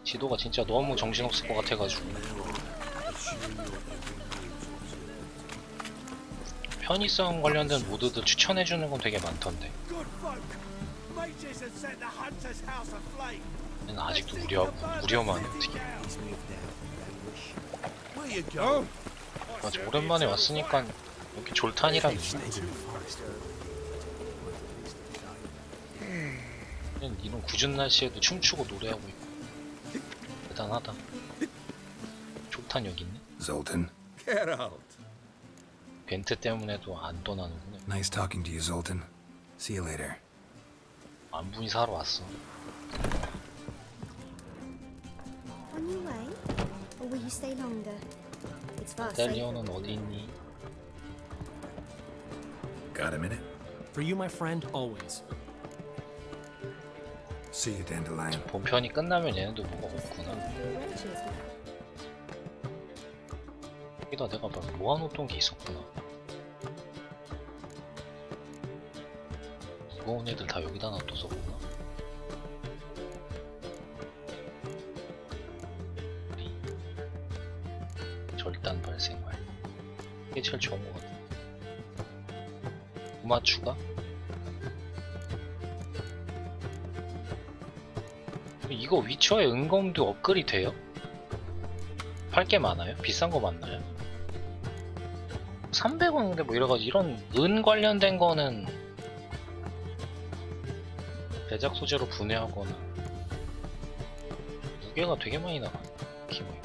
지도가 진짜 너무 정신없을 것 같아가지고. 편의성 관련된 모드들 추천해주는 건 되게 많던데. 난 아직도 무료만 해. 어떻게. 맞아, 오랜만에 왔으니까 이렇게 졸탄이랑 이런 궂은 날씨에도 춤추고 노래하고 있고 대단하다. 졸탄 여기 있네. Zoltan. Get out. 벤트 때문에도 안 떠나는구나. Nice talking to you, Zoltan. See you later. 안분이 사러 왔어. On your way? Or will you stay longer? It's far safer. 델리오는 어디 있니? Got a minute? For you, my friend, always. See you, Dandelion. 본편이 끝나면 얘네도 뭐가 없구나. 여기다 내가 모아놓던 게 있었구나. 무거운 애들 다 여기다 놔뒀었구나. 절단 발생활. 이게 제일 좋은 것 같아. 우마 추가? 이거 위쳐의 은검도 업글이 돼요? 팔 게 많아요? 비싼 거 맞나요? 300원인데 뭐 이래가지고 이런 은 관련된 거는 대작 소재로 분해하거나 무게가 되게 많이 나가요. 기모이.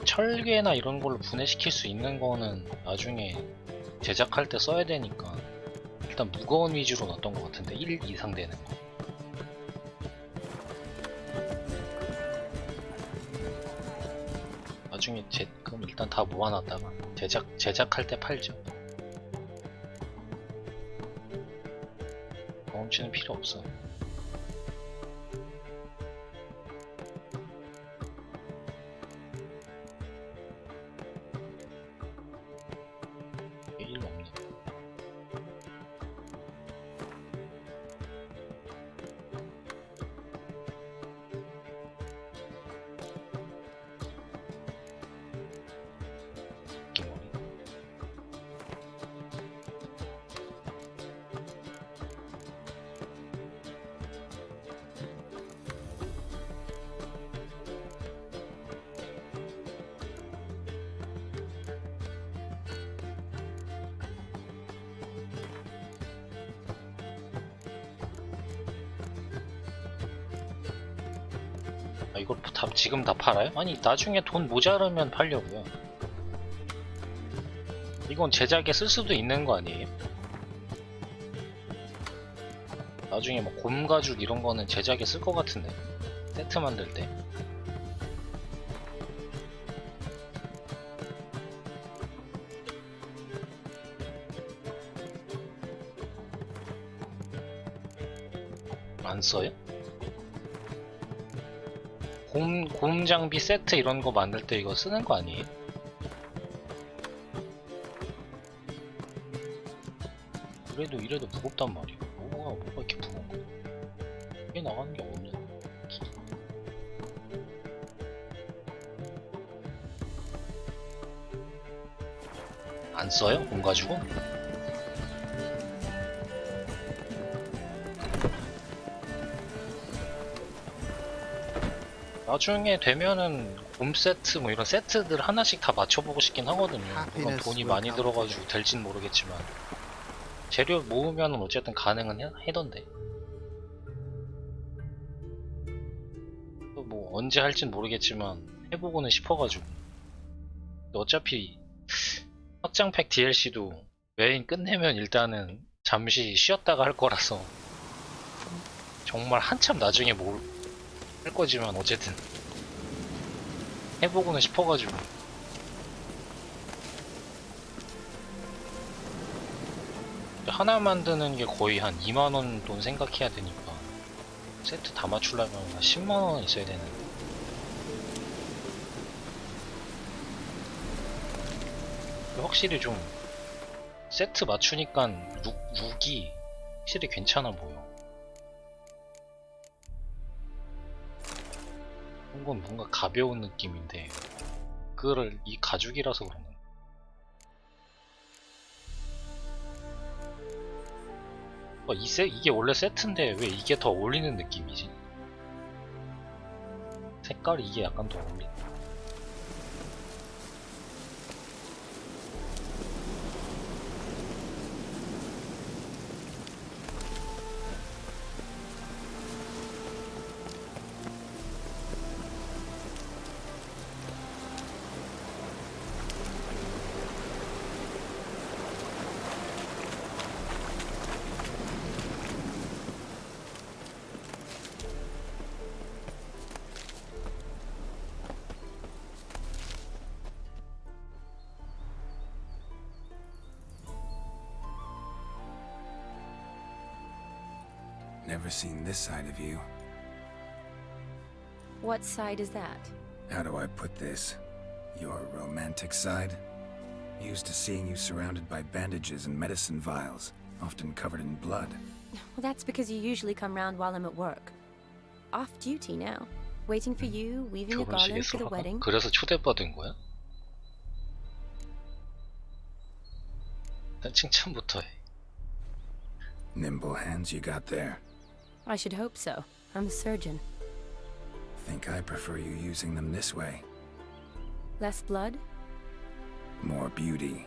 철괴나 이런 걸로 분해시킬 수 있는 거는 나중에 제작할 때 써야 되니까 일단 무거운 위주로 놨던 것 같은데 1 이상 되는 거. 나중에 그럼 일단 다 모아놨다가 제작할 때 팔죠. 경험치는 필요 없어. 이게 1 없네. 아, 이걸 지금 다 팔아요? 아니 나중에 돈 모자르면 팔려고요. 이건 제작에 쓸 수도 있는 거 아니에요? 나중에 뭐 곰가죽 이런 거는 제작에 쓸 것 같은데 세트 만들 때. 안 써요? 곰 장비 세트 이런 거 만들 때 이거 쓰는 거 아니에요? 그래도 이래도 무겁단 말이야. 뭐가 이렇게 무거운 거야? 이게 나가는 게 없네. 안 써요? 곰 가지고? 나중에 되면은 곰 세트 뭐 이런 세트들 하나씩 다 맞춰보고 싶긴 하거든요. 물론 돈이 많이 들어가지고 될진 모르겠지만 재료 모으면은 어쨌든 가능은 해던데. 또 뭐 언제 할진 모르겠지만 해보고는 싶어가지고. 근데 어차피 확장팩 DLC도 메인 끝내면 일단은 잠시 쉬었다가 할 거라서 정말 한참 나중에 할 거지만 어쨌든 해보고는 싶어가지고. 하나 만드는 게 거의 한 2만원 돈 생각해야 되니까 세트 다 맞추려면 한 10만원 있어야 되는데. 확실히 좀 세트 맞추니까 룩이 확실히 괜찮아 보여. 이건 뭔가 가벼운 느낌인데 그거를 이 가죽이라서 그런가. 이게 원래 세트인데 왜 이게 더 어울리는 느낌이지? 색깔이 이게 약간 더 어울리네. Never seen this side of you. What side is that? How do I put this? Your romantic side? Used to seeing you surrounded by bandages and medicine vials, often covered in blood. Well, that's because you usually come round while I'm at work. Off duty now. Waiting for you, weaving a garland for the wedding. 그래서 초대받은 거야? 일단 칭찬부터 해. Nimble hands you got there. I should hope so. I'm a surgeon. Think I prefer you using them this way. Less blood? More beauty.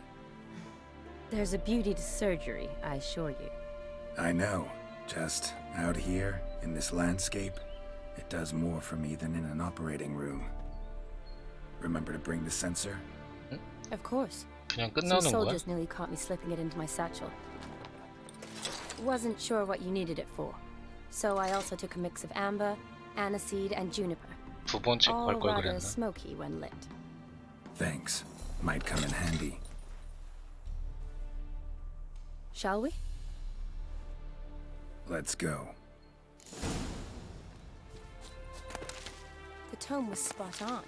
There's a beauty to surgery, I assure you. I know. Just out here, in this landscape, it does more for me than in an operating room. Remember to bring the sensor? Of course. 그냥 Some 끝나는 거야? soldiers nearly caught me slipping it into my satchel. Wasn't sure what you needed it for, so I also took a mix of amber, aniseed, and juniper. 두 번째 거 All 할 걸 rather 그랬나? smoky when lit. Thanks. Might come in handy. Shall we? Let's go. The tome was spot on.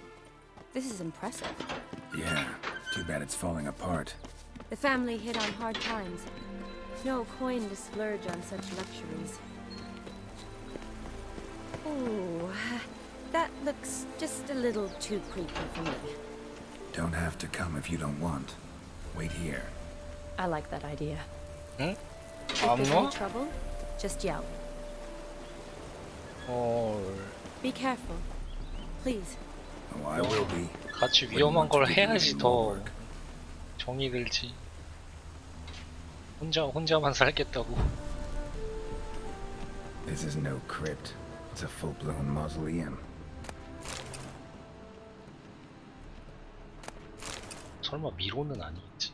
This is impressive. Yeah, too bad it's falling apart. The family hit on hard times. No coin to splurge on such luxuries. Ooh, that looks just a little too creepy for me. Don't have to come if you don't want. Wait here. I like that idea. 응? If 안 there's 와? any trouble, just yell. 헐. Be careful. Please. Oh, I will be. 같이 위험한 걸 해야지 더 정이 들지. 혼자만 살겠다고. This is no crypt. It's a full-blown mausoleum. 설마 미로는 아니겠지.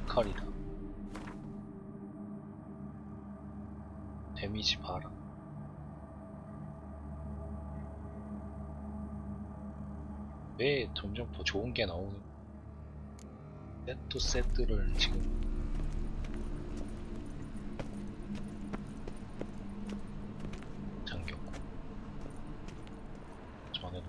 칼이다. 데미지 봐라. 왜 점점 더 좋은 게 나오는 세트를 지금 잠겼고 전에도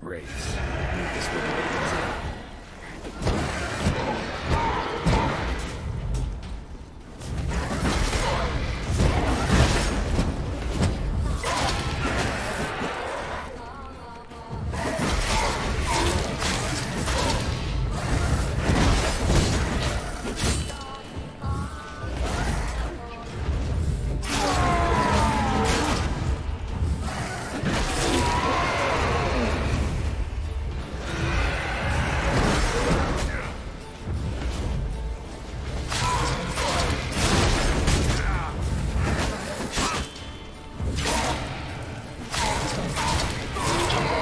Race. This will be easy.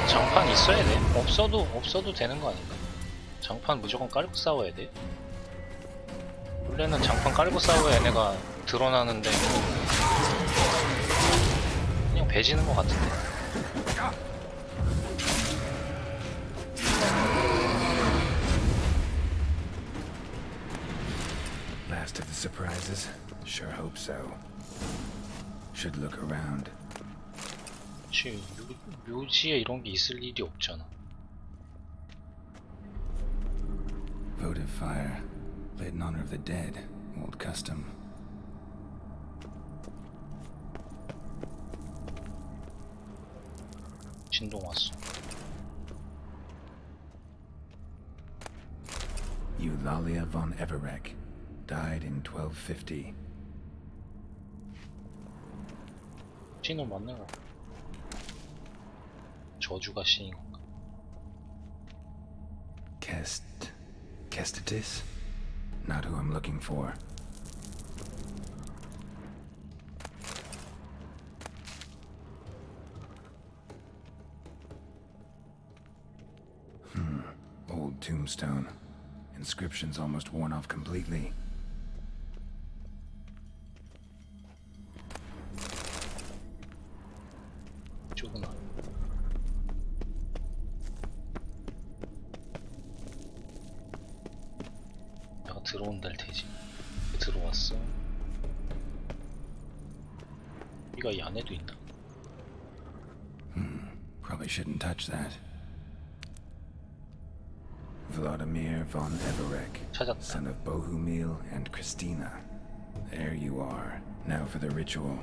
장판 있어야 돼. 없어도 되는 거 아닌가? 장판 무조건 깔고 싸워야 돼. 원래는 장판 깔고 싸워야 얘네가 드러나는데 그냥 배지는 거 같은데. Last of the surprises? Sure hope so. Should look around. 그치, 묘지에 이런 게 있을 일이 없잖아. Votive fire. Lit in honor of the dead. Old custom. 진동 왔어. Eulalia von Everek. Died in 1250. 진은 맞는 거. 저주가 씌인 건가? Kestitis? Not who I'm looking for. Old tombstone. Inscription's almost worn off completely. 이쪽은 안. 내가 들어온다 할 테지. 들어왔어. 여기가 이 안에도 있나? Probably shouldn't touch that. Vladimir von Everek, 찾았다. son of Bohumil and Christina. There you are. Now for the ritual.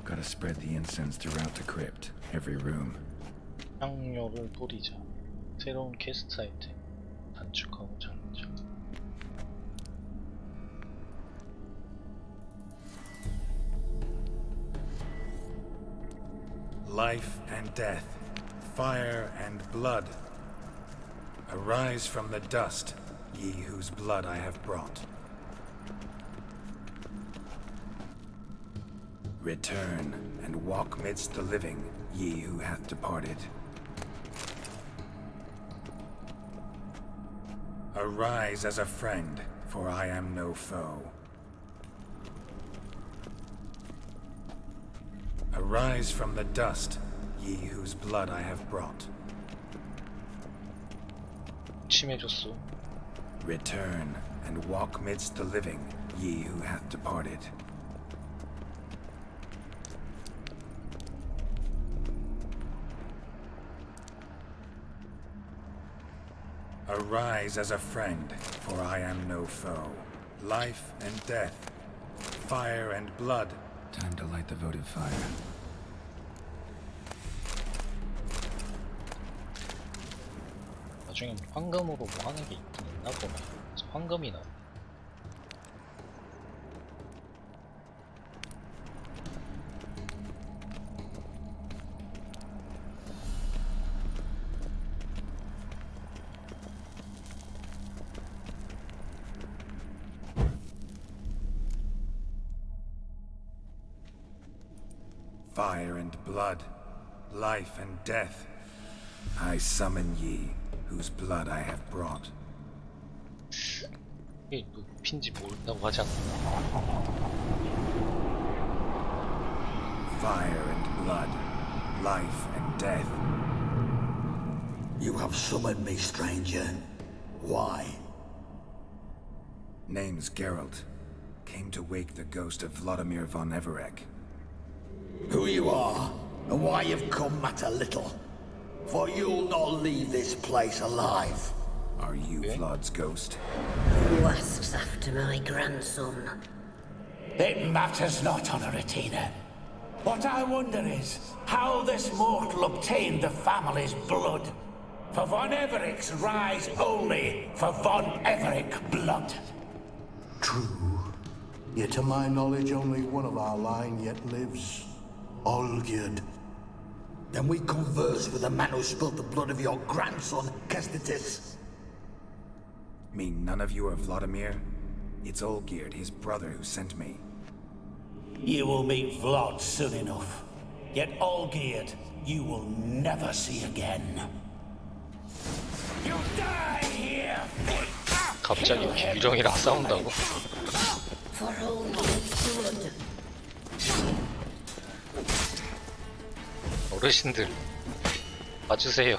Gotta spread the incense throughout the crypt, every room. 향료를 뿌리자. 새로운 퀘스트 아이템. 단축하고 장착. life and death, fire and blood. Arise from the dust, ye whose blood I have brought. Return and walk midst the living, ye who hath departed. Arise as a friend, for I am no foe. Arise from the dust, ye whose blood I have brought. 침해줬어. Return and walk midst the living, ye who hath departed. Arise as a friend, for I am no foe. Life and death, fire and blood. Time to light the votive fire. 나중에 황금으로 뭐 하는 게 있긴 있나 보네. 그래서 황금이 나. Fire and blood, life and death. I summon ye, whose blood I have brought. 이게 높인지 모른다고 하지 않나? Fire and blood, life and death. You have summoned me, stranger. Why? Name's Geralt. Came to wake the ghost of Vladimir von Everec. Who you are, and why you've come matter little. For you'll not leave this place alive. Are you Vlad's ghost? Who asks after my grandson? It matters not, Honoratina. What I wonder is how this mortal obtained the family's blood. For von Everec's rise only for von Everec blood. True. Yet to my knowledge, only one of our line yet lives. Olgierd. Then we converse with the man who spilled the blood of your grandson, Kestitis. Mean none of you are Vladimir? It's Olgierd, his brother, who sent me. You will meet Vlad soon enough. Yet Olgierd, you will never see again. You die here! 갑자기 유령이랑 싸운다고? For Olgierd's blood. 어르신들 와주세요.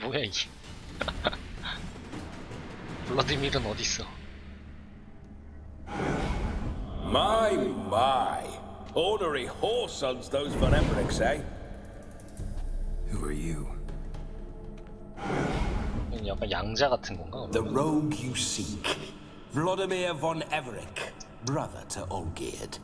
뭐야 이게? 블라디밀은 어딨어? My. Ornery whoresons, those von Everecs, eh? Who are you? 약간 양자 같은 건가? The rogue you seek. Vladimir von Everec, brother to Olgierd.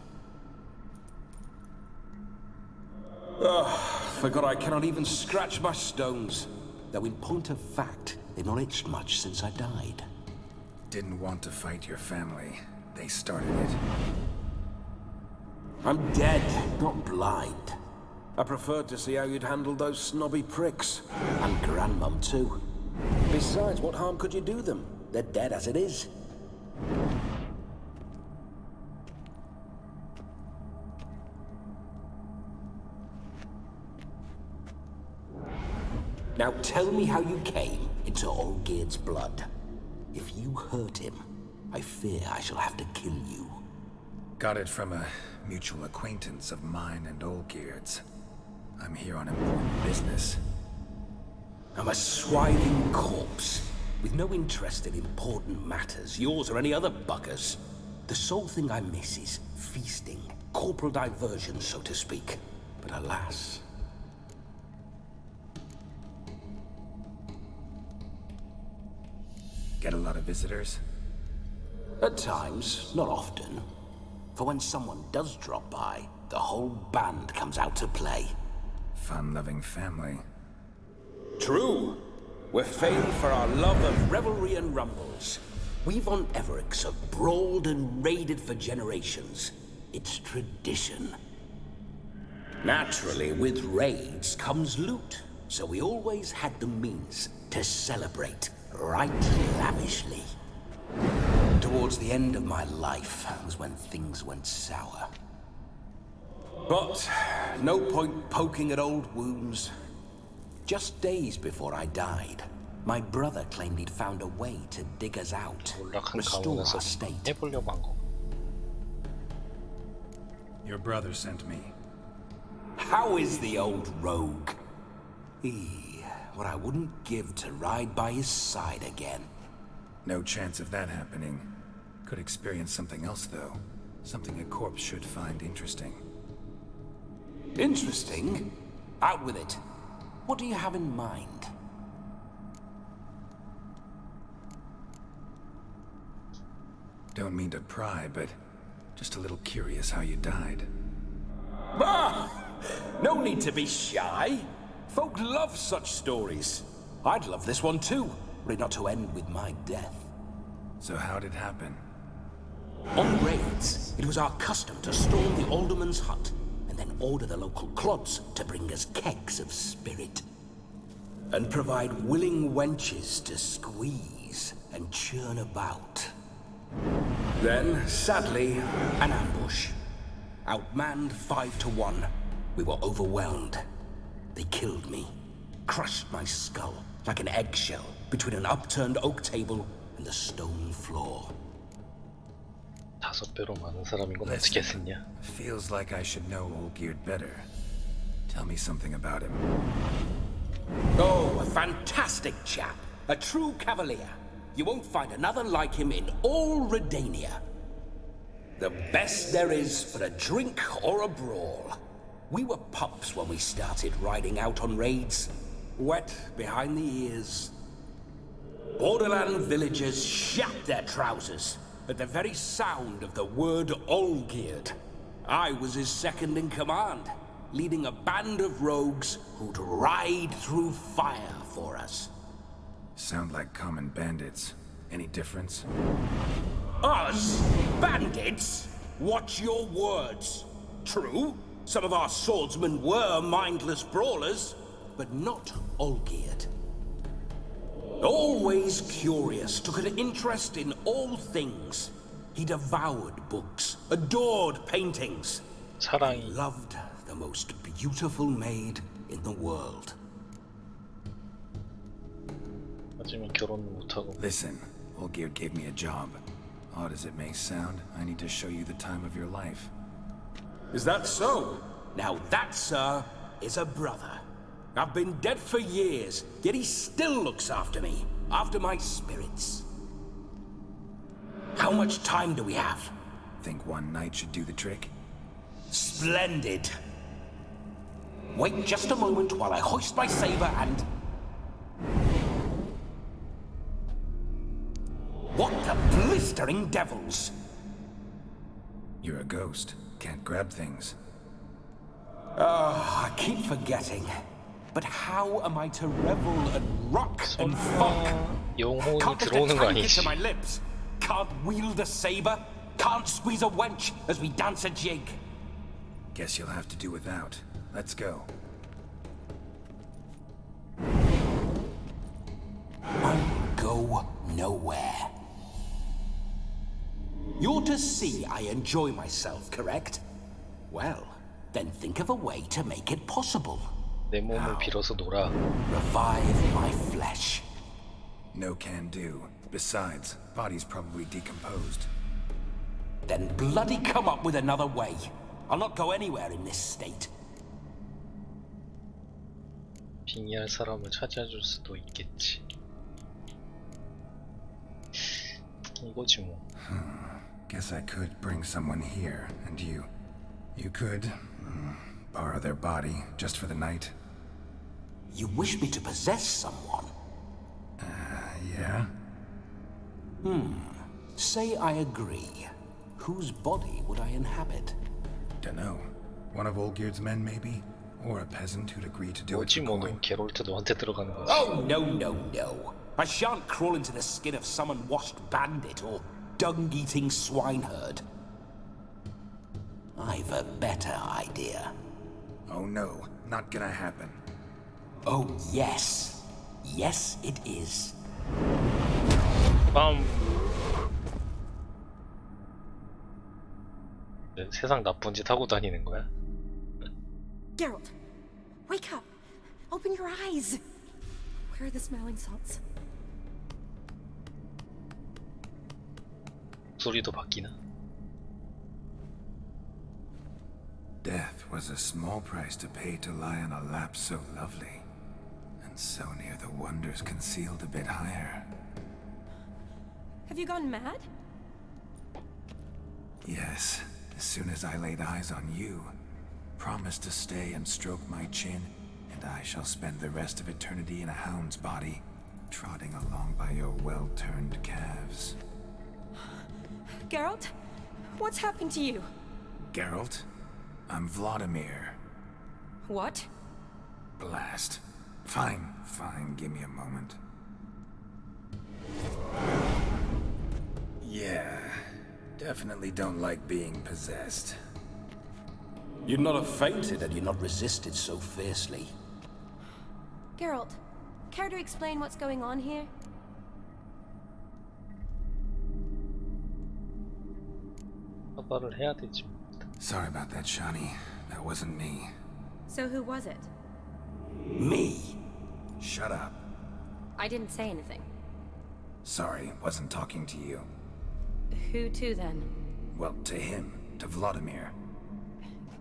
Forgot I cannot even scratch my stones. Though in point of fact, they've not itched much since I died. Didn't want to fight your family. They started it. I'm dead, not blind. I preferred to see how you'd handle those snobby pricks. And Grandmum, too. Besides, what harm could you do them? They're dead as it is. Now tell me how you came into Olgierd's blood. If you hurt him, I fear I shall have to kill you. Got it from a mutual acquaintance of mine and Olgierd's. I'm here on important business. I'm a swiving corpse, with no interest in important matters, yours or any other buggers. The sole thing I miss is feasting, corporal diversion, so to speak. But alas... Get a lot of visitors? At times, not often. For when someone does drop by, the whole band comes out to play. Fun-loving family. True. We're famed for our love of revelry and rumbles. We Von Evericks have brawled and raided for generations. It's tradition. Naturally, with raids comes loot, so we always had the means to celebrate right lavishly. Towards the end of my life was when things went sour. But no point poking at old wounds. Just days before I died, my brother claimed he'd found a way to dig us out, restore our state. 해보려고 한 거. Your brother sent me. How is the old rogue? What I wouldn't give to ride by his side again. No chance of that happening. Could experience something else, though. Something a corpse should find interesting. Interesting? Out with it. What do you have in mind? Don't mean to pry, but just a little curious how you died. Ah! No need to be shy. Folk love such stories. I'd love this one too, were it not to end with my death. So how'd it happen? On raids, it was our custom to storm the alderman's hut and then order the local clods to bring us kegs of spirit. And provide willing wenches to squeeze and churn about. Then, sadly, an ambush. Outmanned 5 to 1. We were overwhelmed. They killed me, crushed my skull like an eggshell between an upturned oak table and the stone floor. 5배로 많은 사람인 건 어떻게 했냐? Feels like I should know Olgierd better. Tell me something about him. Oh, a fantastic chap. A true cavalier. You won't find another like him in all Redania. The best there is for a drink or a brawl. We were pups when we started riding out on raids. Wet behind the ears. Borderland villagers shat their trousers at the very sound of the word Olgierd. I was his second in command, leading a band of rogues who'd ride through fire for us. Sound like common bandits. Any difference? Us? Bandits? Watch your words. True, some of our swordsmen were mindless brawlers, but not Olgierd. Always curious, took an interest in all things. He devoured books, adored paintings. 사랑이. He loved the most beautiful maid in the world. 하지만 결혼은 못하고. Listen, Olgierd gave me a job. Odd as it may sound, I need to show you the time of your life. Is that so? Now that, sir, is a brother. I've been dead for years, yet he still looks after me, after my spirits. How much time do we have? Think one night should do the trick? Splendid. Wait just a moment while I hoist my saber and... What the blistering devils? You're a ghost. Can't grab things. I keep forgetting. But how am I to revel and rock and fuck? 영혼이 Can't lift 들어오는 a 거 tank 아니지? to my lips. Can't wield a saber. Can't squeeze a wench as we dance a jig. Guess you'll have to do without. Let's go. I'll go nowhere. You're to see I enjoy myself, correct? Well, then think of a way to make it possible. 내 몸을 빌어서 놀아. Revive my flesh. No can do. Besides, body's probably decomposed. Then bloody come up with another way. I'll not go anywhere in this state. 빙의할 사람을 찾아줄 수도 있겠지. 이거지 뭐. Guess I could bring someone here, and you could borrow their body just for the night. You wish me to possess someone? Yeah? Say I agree. Whose body would I inhabit? Dunno. One of Olgierd's men, maybe? Or a peasant who'd agree to do it 뭐지 for 뭐 coin? 게롤트 너한테 들어가는 거지. Oh, no, no, no. I shan't crawl into the skin of some unwashed bandit or dung-eating swineherd. I've a better idea. Oh no, not gonna happen. Oh, yes. Yes, it is. 세상 나쁜 짓 하고 다니는 거야? Geralt, wake up! Open your eyes! Where are the smelling salts? 소리도 바뀌나? Death was a small price to pay to lie on a lap so lovely, and so near the wonders concealed a bit higher. Have you gone mad? Yes, as soon as I laid eyes on you, promise to stay and stroke my chin, and I shall spend the rest of eternity in a hound's body, trotting along by your well-turned calves. Geralt, what's happened to you? Geralt, I'm Vladimir. What? Blast. Fine, give me a moment. Yeah, definitely don't like being possessed. You'd not have fainted had you not resisted so fiercely. Geralt, care to explain what's going on here? 사과를 해야 되지. Sorry about that, Shani. That wasn't me. So who was it? Me? Shut up. I didn't say anything. Sorry, wasn't talking to you. Who to then? Well, to him. To Vladimir.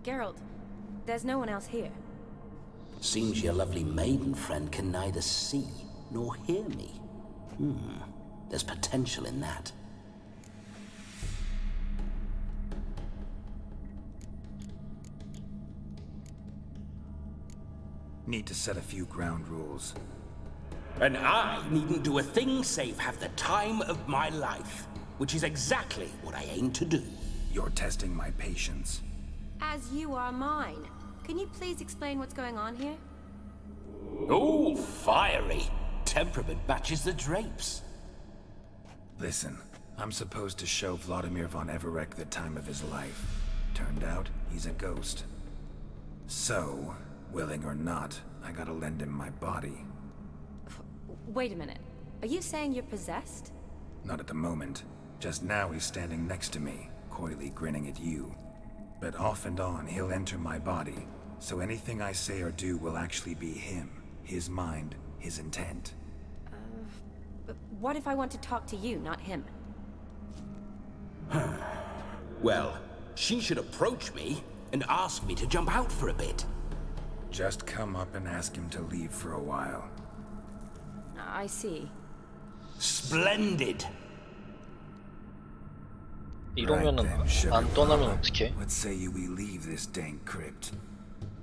Geralt, there's no one else here. Seems your lovely maiden friend can neither see nor hear me. There's potential in that. Need to set a few ground rules. And I needn't do a thing save have the time of my life, which is exactly what I aim to do. You're testing my patience. As you are mine. Can you please explain what's going on here? Oh, fiery. Temperament matches the drapes. Listen, I'm supposed to show Vladimir von Everec the time of his life. Turned out, he's a ghost. So, willing or not, I gotta lend him my body. Wait a minute. Are you saying you're possessed? Not at the moment. Just now he's standing next to me, coyly grinning at you. But off and on, he'll enter my body, so anything I say or do will actually be him, his mind, his intent. But what if I want to talk to you, not him? Well, she should approach me and ask me to jump out for a bit. Just come up and ask him to leave for a while. I see. Splendid. 이러면은 안 떠나면 어떡해? Let's say we leave this dank crypt.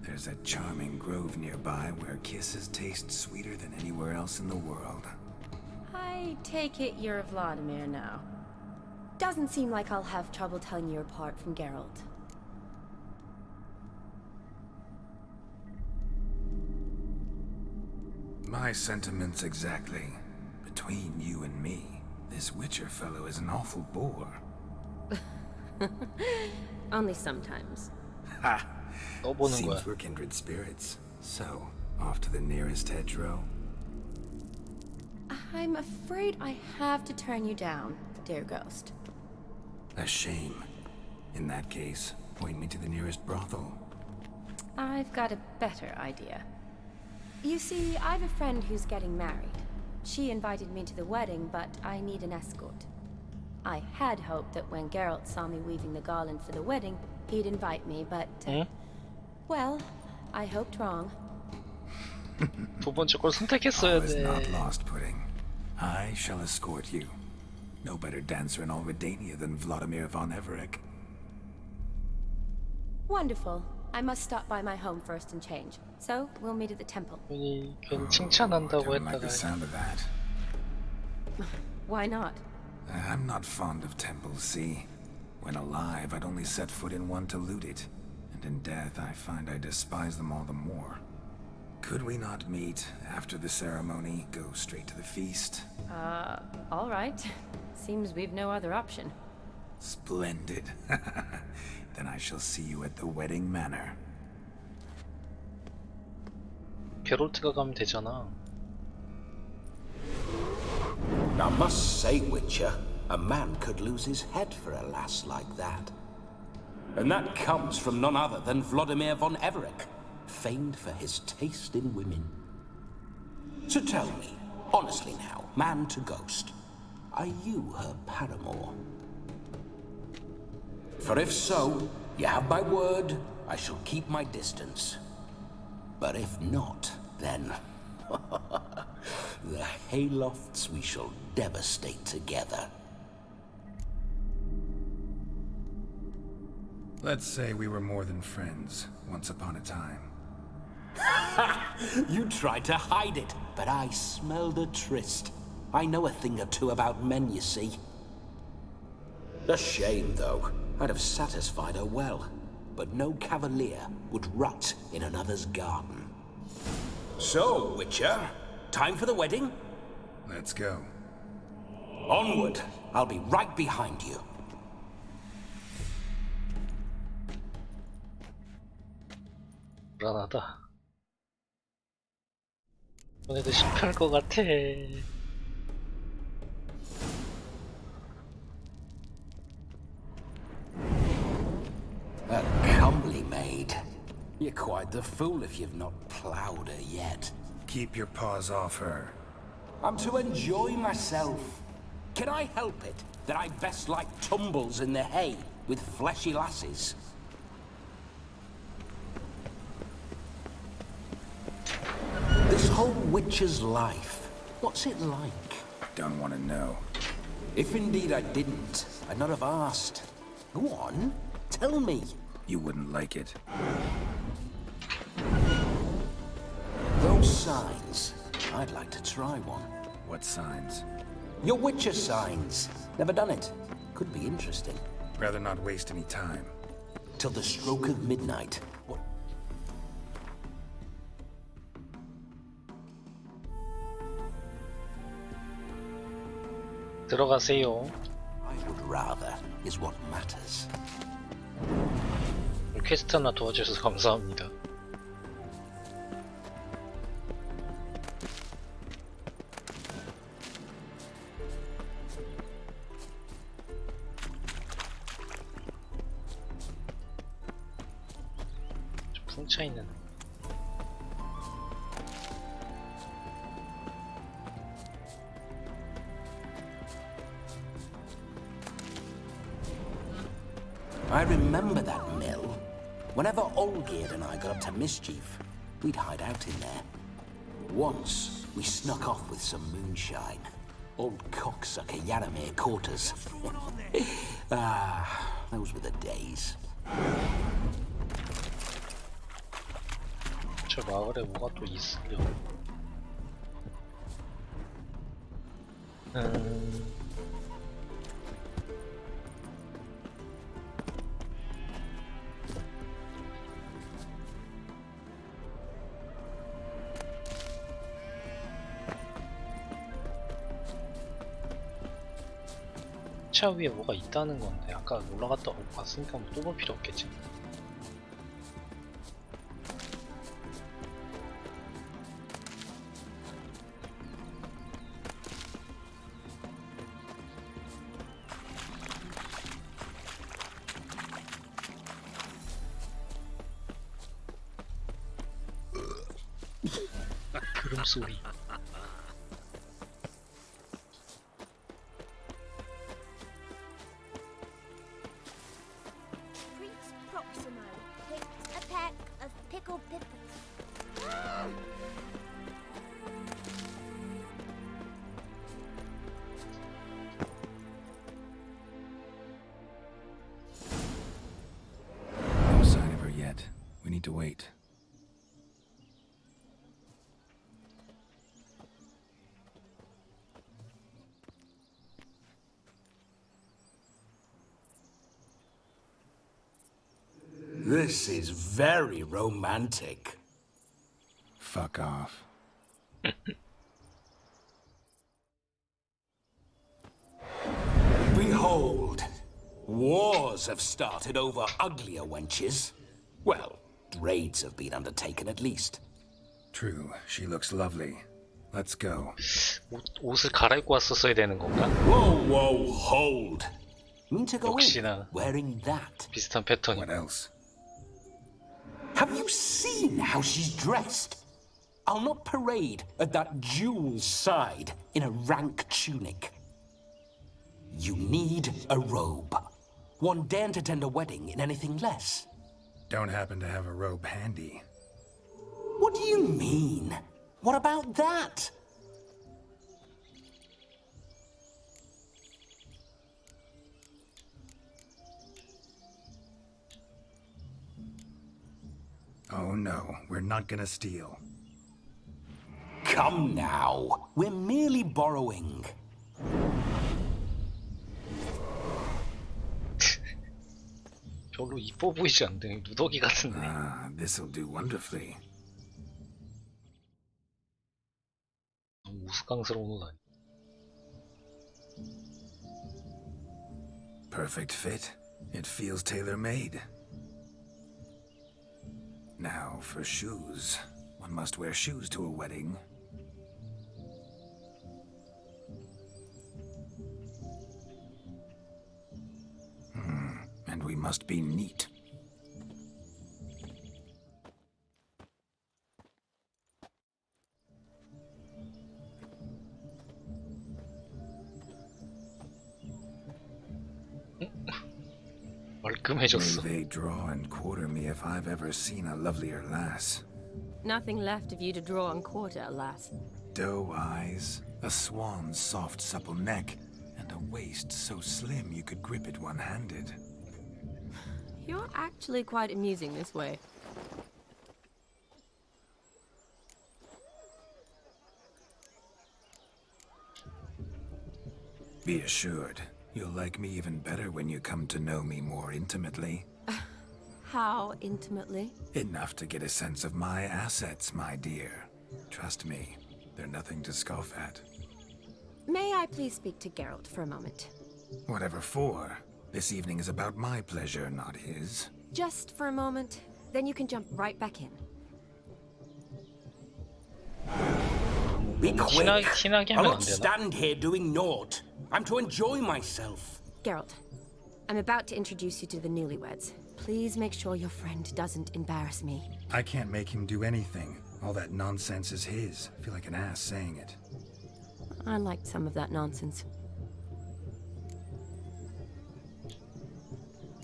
There's a charming grove nearby where kisses taste sweeter than anywhere else in the world. I take it you're Vladimir now. Doesn't seem like I'll have trouble telling you apart from Geralt. My sentiments exactly. Between you and me, this Witcher fellow is an awful bore. Only sometimes. Ha! 떠보는 Seems 거야. we're kindred spirits. So, off to the nearest hedgerow. I'm afraid I have to turn you down, dear ghost. A shame. In that case, point me to the nearest brothel. I've got a better idea. You see, I've a friend who's getting married. She invited me to the wedding, but I need an escort. I had hoped that when Geralt saw me weaving the garland for the wedding, he'd invite me, but... well, I hoped wrong. 두 번째 걸 선택했어야 All is 돼. not lost, Pudding. I shall escort you. No better dancer in all Redania than Vladimir von Everec. Wonderful. I must stop by my home first and change. So, we'll meet at the temple. 괜히 칭찬한다고 Don't like the 했다가 sound of that. Why not? I'm not fond of temples, see? When alive, I'd only set foot in one to loot it. and in death I find I despise them all the more. Could we not meet after the ceremony, go straight to the feast? All right. Seems we've no other option. Splendid. Then I shall see you at the wedding manor. 게롤트가 가면 되잖아. I must say, Witcher, a man could lose his head for a lass like that. And that comes from none other than Vladimir von Everec, famed for his taste in women. So tell me, honestly now, man to ghost, are you her paramour? For if so, you have my word, I shall keep my distance. But if not, then the haylofts we shall devastate together. Let's say we were more than friends, once upon a time. You tried to hide it, but I smelled a tryst. I know a thing or two about men, you see. A shame, though. I'd have satisfied her well, but no cavalier would rot in another's garden. So, Witcher, time for the wedding? Let's go. Onward! I'll be right behind you. 불안하다. 이번에도 실패할 것 같아. A comely maid. You're quite the fool if you've not ploughed her yet. Keep your paws off her. I'm to enjoy myself. Can I help it that I best like tumbles in the hay with fleshy lasses? This whole witcher's life, what's it like? Don't want to know. If indeed I didn't, I'd not have asked. Go on, tell me. You wouldn't like it. Those signs, I'd like to try one. What signs? Your witcher signs. Never done it. Could be interesting. Rather not waste any time. Till the stroke of midnight. What? 들어가세요. I would rather is what matters. 퀘스트 하나 도와주셔서 감사합니다. 좀 풍차 있는. I remember that mill. Whenever Olgierd and I got up to mischief, we'd hide out in there. Once, we snuck off with some moonshine. Old cocksucker Yaramir caught us. Those were the days. 저 마을에 뭐가 또 있으려. 차 위에 뭐가 있다는 건데 아까 올라갔다 봤으니까 뭐 또 볼 필요 없겠지. 그럼 소리. Prince Proximo picked a peck of pickled pippers. No sign of her yet. We need to wait. This is very romantic. Fuck off. Behold, wars have started over uglier wenches. Well, raids have been undertaken at least. True, she looks lovely. Let's go. 옷을 갈아입고 왔었어야 되는 건가? Whoa, whoa, hold. Mean to go in 역시나 wearing that? 비슷한 패턴이. What else? Have you seen how she's dressed? I'll not parade at that jewel's side in a rank tunic. You need a robe. One daren't attend a wedding in anything less. Don't happen to have a robe handy. What do you mean? What about that? Oh no, we're not gonna steal. Come now, we're merely borrowing. 별로 이뻐 보이지 않네. 누더기 같은데. Ah, this'll do wonderfully. 너무 우스꽝스러운 옷 아니야? Perfect fit. It feels tailor-made. Now for shoes. One must wear shoes to a wedding. And we must be neat. 말끔해졌어. May they draw and quarter me if I've ever seen a lovelier lass. Nothing left of you to draw and quarter, alas. Doe eyes, a swan's soft supple neck, and a waist so slim you could grip it one-handed. You're actually quite amusing this way. Be assured, you'll like me even better when you come to know me more intimately. How intimately? Enough to get a sense of my assets, my dear. Trust me, they're nothing to scoff at. May I please speak to Geralt for a moment? Whatever for. This evening is about my pleasure, not his. Just for a moment, then you can jump right back in. Be quick. 티나게 I'll 하면 안 not 되나? stand here doing naught. I'm to enjoy myself. Geralt, I'm about to introduce you to the newlyweds. Please make sure your friend doesn't embarrass me. I can't make him do anything. All that nonsense is his. I feel like an ass saying it. I liked some of that nonsense.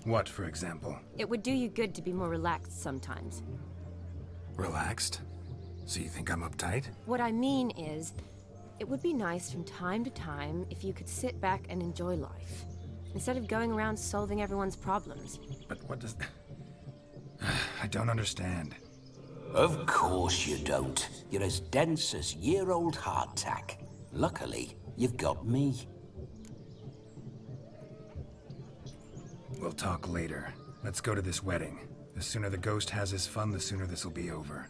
What, for example? It would do you good to be more relaxed sometimes. Relaxed? So you think I'm uptight? What I mean is, it would be nice from time to time if you could sit back and enjoy life, instead of going around solving everyone's problems. But what does... I don't understand. Of course you don't. You're as dense as year-old hardtack. Luckily, you've got me. We'll talk later. Let's go to this wedding. The sooner the ghost has his fun, the sooner this'll be over.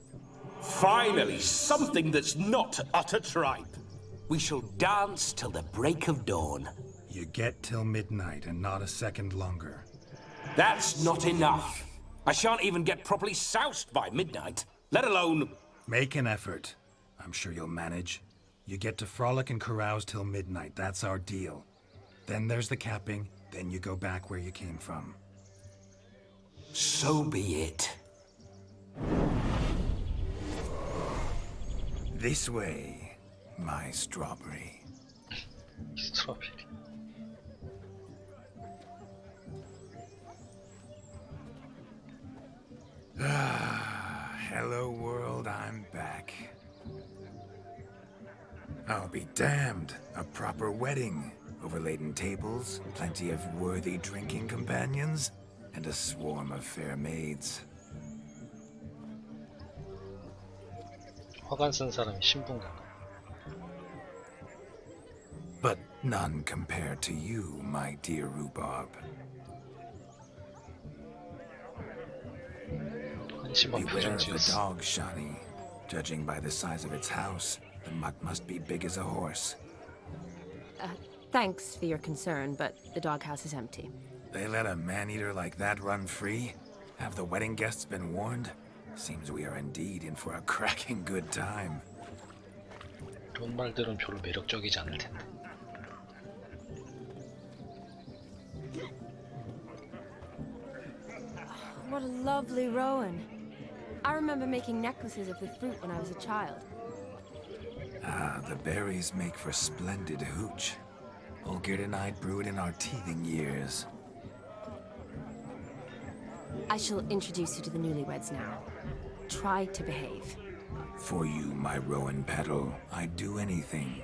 Finally, something that's not utter tripe. We shall dance till the break of dawn. You get till midnight and not a second longer. That's not enough. I shan't even get properly soused by midnight, let alone... Make an effort. I'm sure you'll manage. You get to frolic and carouse till midnight. That's our deal. Then there's the capping. Then you go back where you came from. So be it. This way, my strawberry. Strawberry. Hello world, I'm back. I'll be damned. A proper wedding. Overladen tables, plenty of worthy drinking companions, and a swarm of fair maids. 화관 쓴 사람이 신분가. But none compared to you, my dear rhubarb. 한심한 Beware 표정 of the 지었어. dog, Shani. Judging by the size of its house, the mutt must be big as a horse. Thanks for your concern, but the doghouse is empty. They let a man-eater like that run free? Have the wedding guests been warned? Seems we are indeed in for a cracking good time. 이런 말들은 별로 매력적이지 않을 텐데. What a lovely rowan. I remember making necklaces of the fruit when I was a child. Ah, the berries make for splendid hooch. Olgerd and I brewed in our teething years. I shall introduce you to the newlyweds now. Try to behave. For you, my rowan petal, I'd do anything.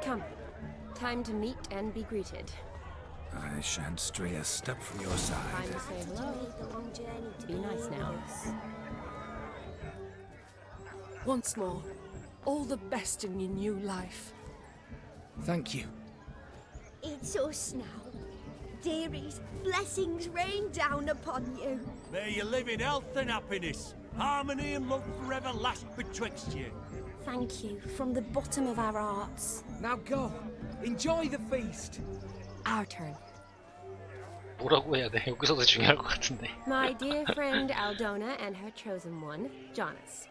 Come. Time to meet and be greeted. I shan't stray a step from your Time side. to say hello. Be nice now. Once more, all the best in your new life. Thank you. It's us now. Dearies, blessings rain down upon you. May you live in health and happiness. Harmony and love forever last betwixt you. Thank you from the bottom of our hearts. Now go. Enjoy the feast. Our turn. 뭐라고 해야 돼? 여기서도 중요할 것 같은데. My dear friend Aldona and her chosen one, Jonas.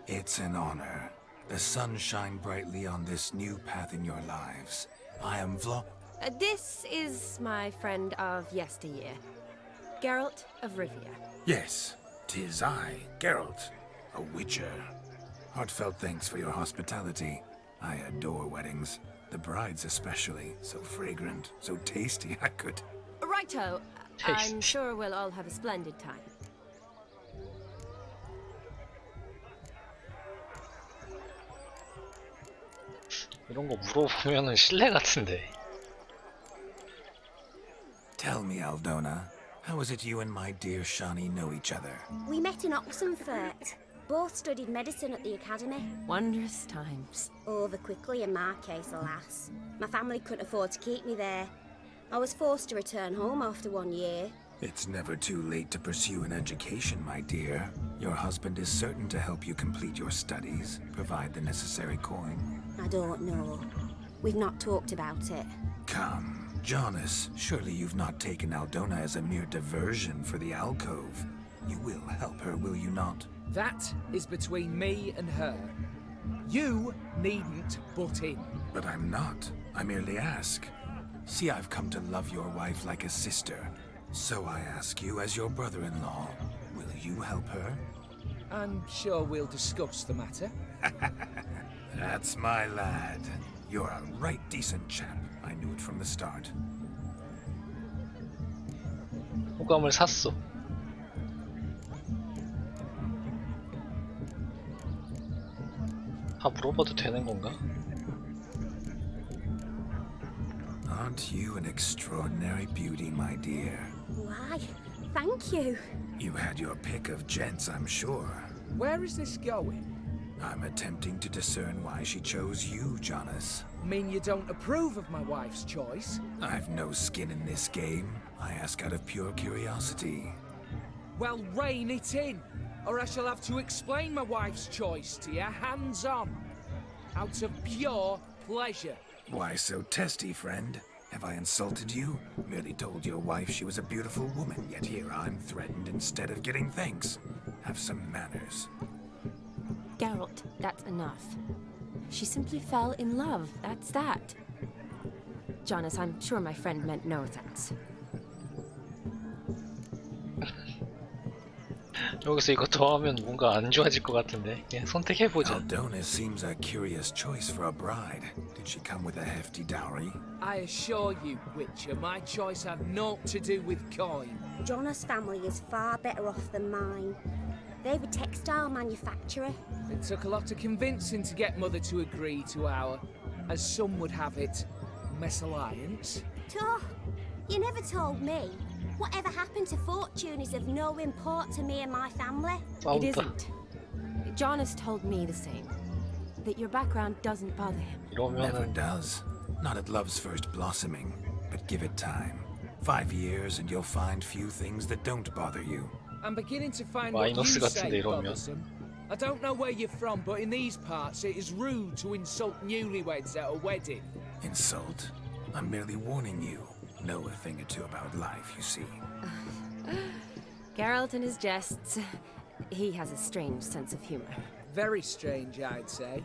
It's an honor. The sun shine brightly on this new path in your lives. I am This is my friend of yesteryear, Geralt of Rivia. Yes, 'tis I, Geralt, a witcher. Heartfelt thanks for your hospitality. I adore weddings. The brides especially. So fragrant, so tasty, I could... Righto. I'm sure we'll all have a splendid time. 이런 거 물어보면은 실례 같은데. Tell me, Aldona, how is it you and my dear Shani know each other? We met in Oxenfurt. Both studied medicine at the academy. Wondrous times. Over quickly in my case, alas. My family couldn't afford to keep me there. I was forced to return home after 1 year. It's never too late to pursue an education, my dear. Your husband is certain to help you complete your studies, provide the necessary coin. I don't know. We've not talked about it. Come, Jonas, surely you've not taken Aldona as a mere diversion for the alcove. You will help her, will you not? That is between me and her. You needn't butt in. But I'm not. I merely ask. See, I've come to love your wife like a sister. So I ask you as your brother-in-law, will you help her? I'm sure we'll discuss the matter. That's my lad. You're a right decent chap. I knew it from the start. 호감을 샀어. 다 물어봐도 되는 건가? Aren't you an extraordinary beauty, my dear? Why, thank you. You had your pick of gents, I'm sure. Where is this going? I'm attempting to discern why she chose you, Jonas. Mean you don't approve of my wife's choice? I've no skin in this game. I ask out of pure curiosity. Well, rein it in, or I shall have to explain my wife's choice to you hands-on. Out of pure pleasure. Why so testy, friend? Have I insulted you? Merely told your wife she was a beautiful woman, yet here I'm threatened instead of getting thanks. Have some manners. Geralt, that's enough. She simply fell in love, that's that. Jonas, I'm sure my friend meant no offense. 여기서 이거 더 하면 뭔가 안 좋아질 것 같은데. 그냥 선택해보자. Aldona seems a curious choice for a bride. Did she come with a hefty dowry? I assure you, Witcher, my choice had naught to do with coin. Jonas' family is far better off than mine. They're a textile manufacturer. It took a lot of convincing to get Mother to agree to our, as some would have it, mesalliance. Toh, you never told me. Whatever happened to fortune is of no import to me and my family. It isn't. Jonas told me the same. That your background doesn't bother him. Never does. Not at love's first blossoming, but give it time. 5 years and you'll find few things that don't bother you. I'm beginning to find what you 마이너스 say 같은데 이러면. bothersome. I don't know where you're from, but in these parts it is rude to insult newlyweds at a wedding. Insult? I'm merely warning you. Know a thing or two about life, you see. Geralt and his jests. He has a strange sense of humor. Very strange, I'd say.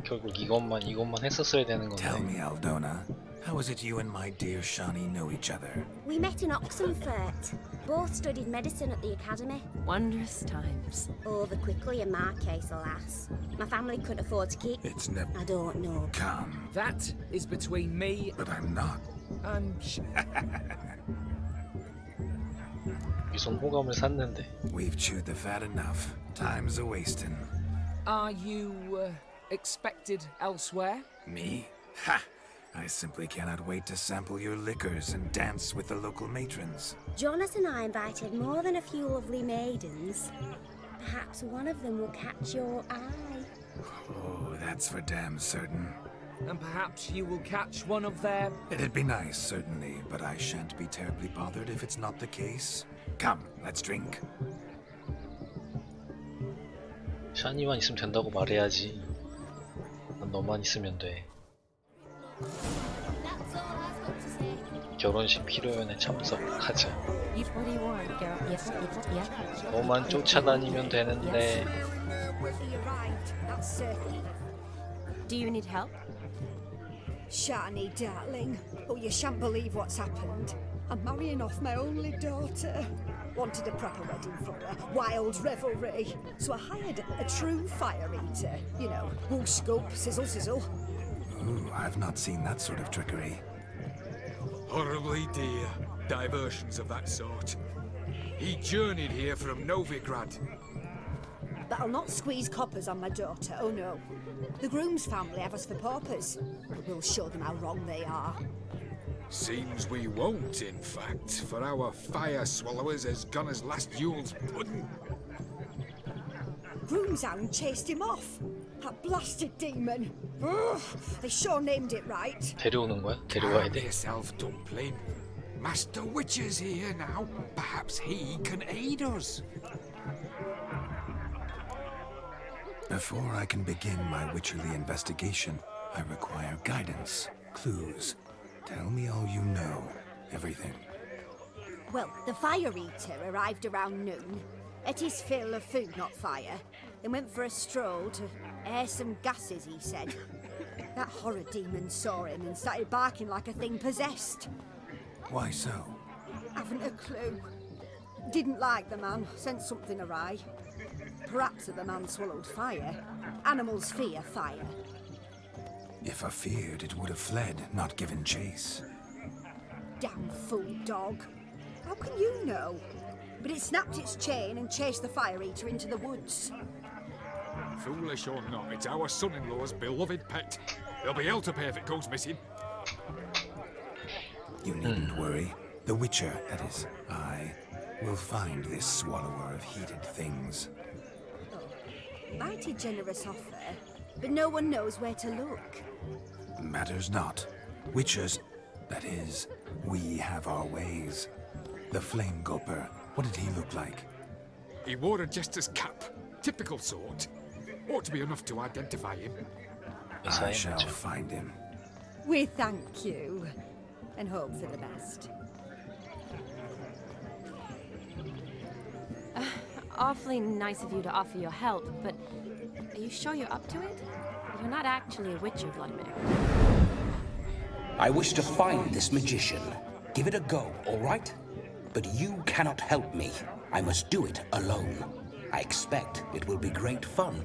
결국 이것만 했었어야 되는 건데. Tell me, Aldona, how is it you and my dear Shani know each other? We met in Oxenfurt. Both studied medicine at the academy. Wondrous times. Over quickly in my case, alas. My family couldn't afford to keep. It's never. I don't know. Come. That is between me. But I'm not. And. 유성 호감을 샀는데. We've chewed the fat enough. Time's a wasting. Are you expected elsewhere? Me? Ha! I simply cannot wait to sample your liquors and dance with the local matrons. Jonas and I invited more than a few lovely maidens. Perhaps one of them will catch your eye. Oh, that's for damn certain. And perhaps you will catch one of their... It'd be nice, certainly, but I shan't be terribly bothered if it's not the case. Come, let's drink. 샤니만 있으면 된다고 말해야지. 난 너만 있으면 돼. 결혼식 피로연에 참석하자. What do you want, Geralt? Yeah. 너만 쫓아다니면 되는데. Do you need help? Shani, darling. Oh, you shan't believe what's happened. I'm marrying off my only daughter. Wanted a proper wedding for her, wild revelry. So I hired a true fire eater. You know, whoosh scoop, sizzle sizzle. Ooh, I've not seen that sort of trickery. Horribly dear diversions of that sort. He journeyed here from Novigrad. But I'll not squeeze coppers on my daughter, oh no. The groom's family have us for paupers, but we'll show them how wrong they are. Seems we won't, in fact, for our fire swallowers has gone as last Yule's pudding. Groom's hound chased him off. That blasted demon. Ugh, they sure named it right. 데려오는 거야? 데려와야 Calm 돼. yourself, Dumpling. Master Witcher's here now. Perhaps he can aid us. Before I can begin my witcherly investigation, I require guidance, clues. Tell me all you know. Everything. Well, the fire eater arrived around noon. Ate his fill of food, not fire. Then went for a stroll to air some gases, he said. That horror demon saw him and started barking like a thing possessed. Why so? Haven't a clue. Didn't like the man, sensed something awry. Perhaps that the man swallowed fire. Animals fear fire. If I feared, it would have fled, not given chase. Damn fool dog. How can you know? But it snapped its chain and chased the fire eater into the woods. Foolish or not, it's our son-in-law's beloved pet. There'll be hell to pay if it goes missing. You needn't worry. The Witcher, that is, I, will find this swallower of heated things. Mighty generous offer, but no one knows where to look. Matters not. Witchers, that is, we have our ways. The Flame Gulper, what did he look like? He wore a jester's cap. Typical sort. Ought to be enough to identify him. I shall find him. We thank you, and hope for the best. Awfully nice of you to offer your help, but are you sure you're up to it? You're not actually a witcher, Vladimir. I wish to find this magician. Give it a go, all right? But you cannot help me. I must do it alone. I expect it will be great fun.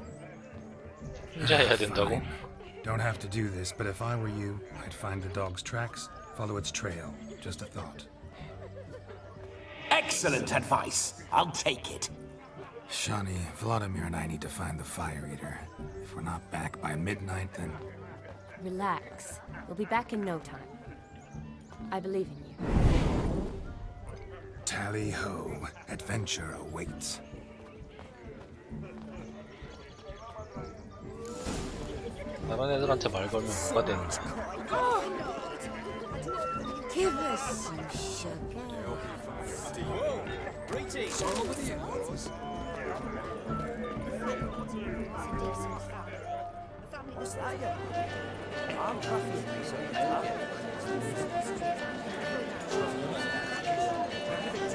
Fine. Don't have to do this, but if I were you, I'd find the dog's tracks, follow its trail. Just a thought. Excellent advice. I'll take it. Shani, Vladimir and I need to find the Fire Eater. If we're not back by midnight, then... Relax. We'll be back in no time. I believe in you. Tally-ho. Adventure awaits. 난 저런 애들한테 말 걸면 뭐가 되는 거야? Give us some sugar.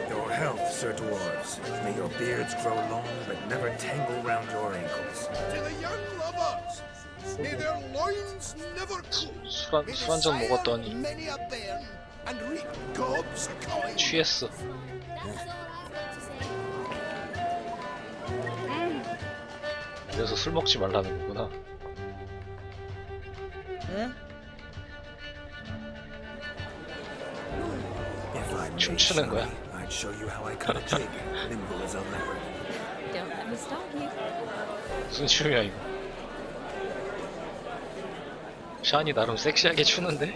Your health, Sir Dwarves. May your beards grow long, but never tangle round your ankles. To the young lovers, may their loins never cool. 술 한 잔 먹었더니 Many a bairn and reap gobs of coin. 취했어. 그래서 술 먹지 말라는 거구나. 춤추는 거야. I'd show you how I cut a pig, nimble as a leopard. Don't let me stop you. 무슨 춤이야 이거? 샤니 나름 섹시하게 추는데?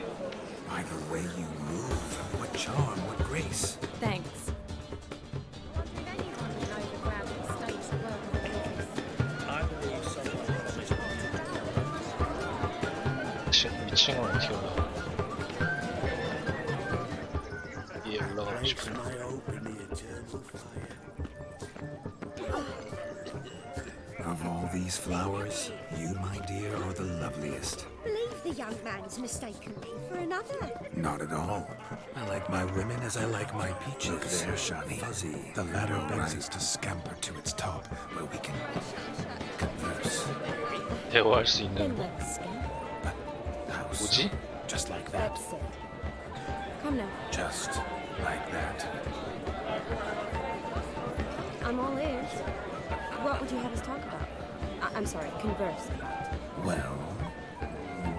By the way you move, what charm, what grace. Thanks. 위층은 어떻게 올라가? 위에 올라가고 싶어. Of all these flowers, you, my dear, are the loveliest. Believe the young man's mistaken me for another. Not at all. I like my women as I like my peaches. Look there, Shani. Fuzzy. The ladder begs us to scamper to its top, where we can converse. 대화할 수 있는 거? 뭐지? Just like that. Come now. Just like that. I'm all ears. What would you have us talk about? I'm sorry, converse about. Well,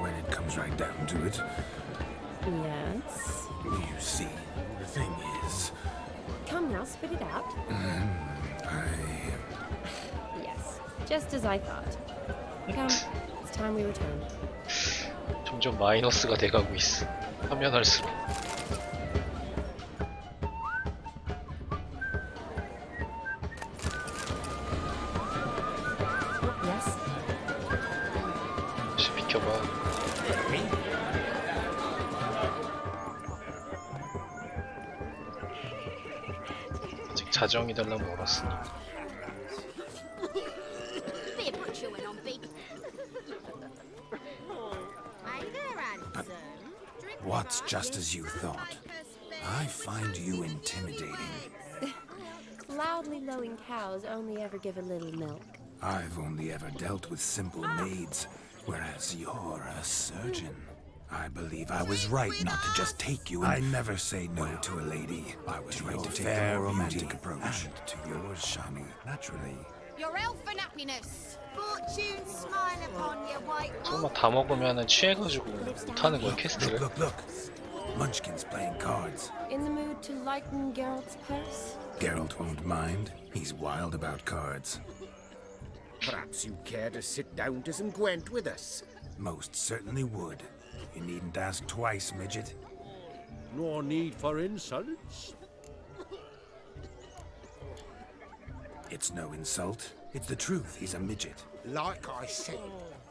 when it comes right down to it, Yes? you see, the thing is, Come now, spit it out. Yes, just as I thought. Come, it's time we return. 점점 마이너스가 돼가고 있어. 하면 할수록. Yes? 혹시 비켜봐. 아직 자정이 되려면 멀었으니. Bit of chewing on big. Hey there, handsome. what's just as you thought? I find you intimidating. Loudly lowing cows only ever give a little milk. I've only ever dealt with simple maids, whereas you're a surgeon. I believe I was right not to just take you. I never say no to a lady. I was right to take the more romantic approach. And to yours, Shani, naturally. Your elfin happiness. Fortune smile upon you, white 조금만 다 먹으면은 취해가지고 못하는 거야 퀘스트를. Look, look. Munchkin's playing cards. In the mood to lighten Geralt's purse? Geralt won't mind. He's wild about cards. Perhaps you care to sit down to some Gwent with us? Most certainly would. You needn't ask twice, midget. No need for insults. It's no insult. It's the truth. He's a midget. Like I said,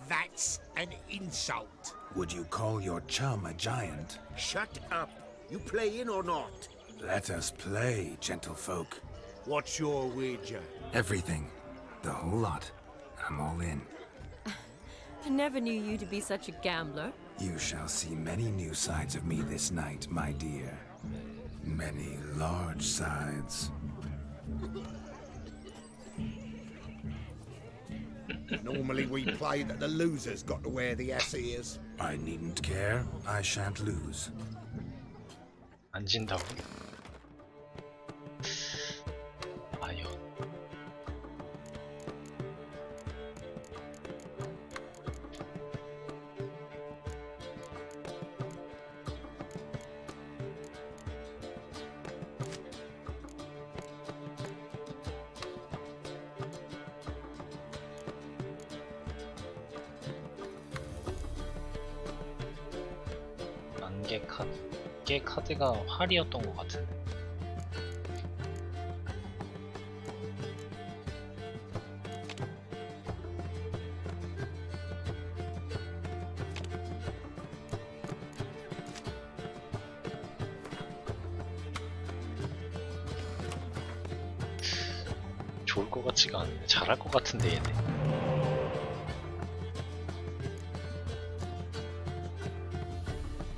that's an insult. Would you call your chum a giant? Shut up. You playing or not? Let us play, gentlefolk. What's your wager? Everything. The whole lot. I'm all in. I never knew you to be such a gambler. You shall see many new sides of me this night, my dear. Many large sides. Normally we play that the loser's got to wear the ass ears. I needn't care. I shan't lose. 안 진다고? 과연. 안개 카드. 안개 카드가 활이었던 것 같은데. 좋을 것 같지가 않네. 잘할 것 같은데 얘네.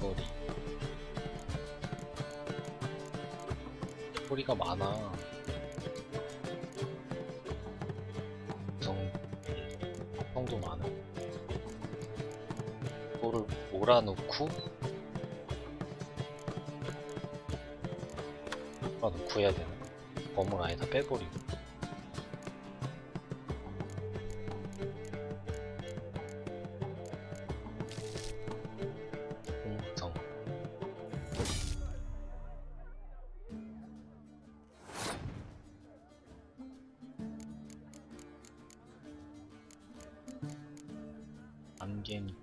머리. 소리가 많아. 성도 많아. 이거를 몰아놓고 해야 되나? 검을 아예 다 빼버리고. 공성. 안개니.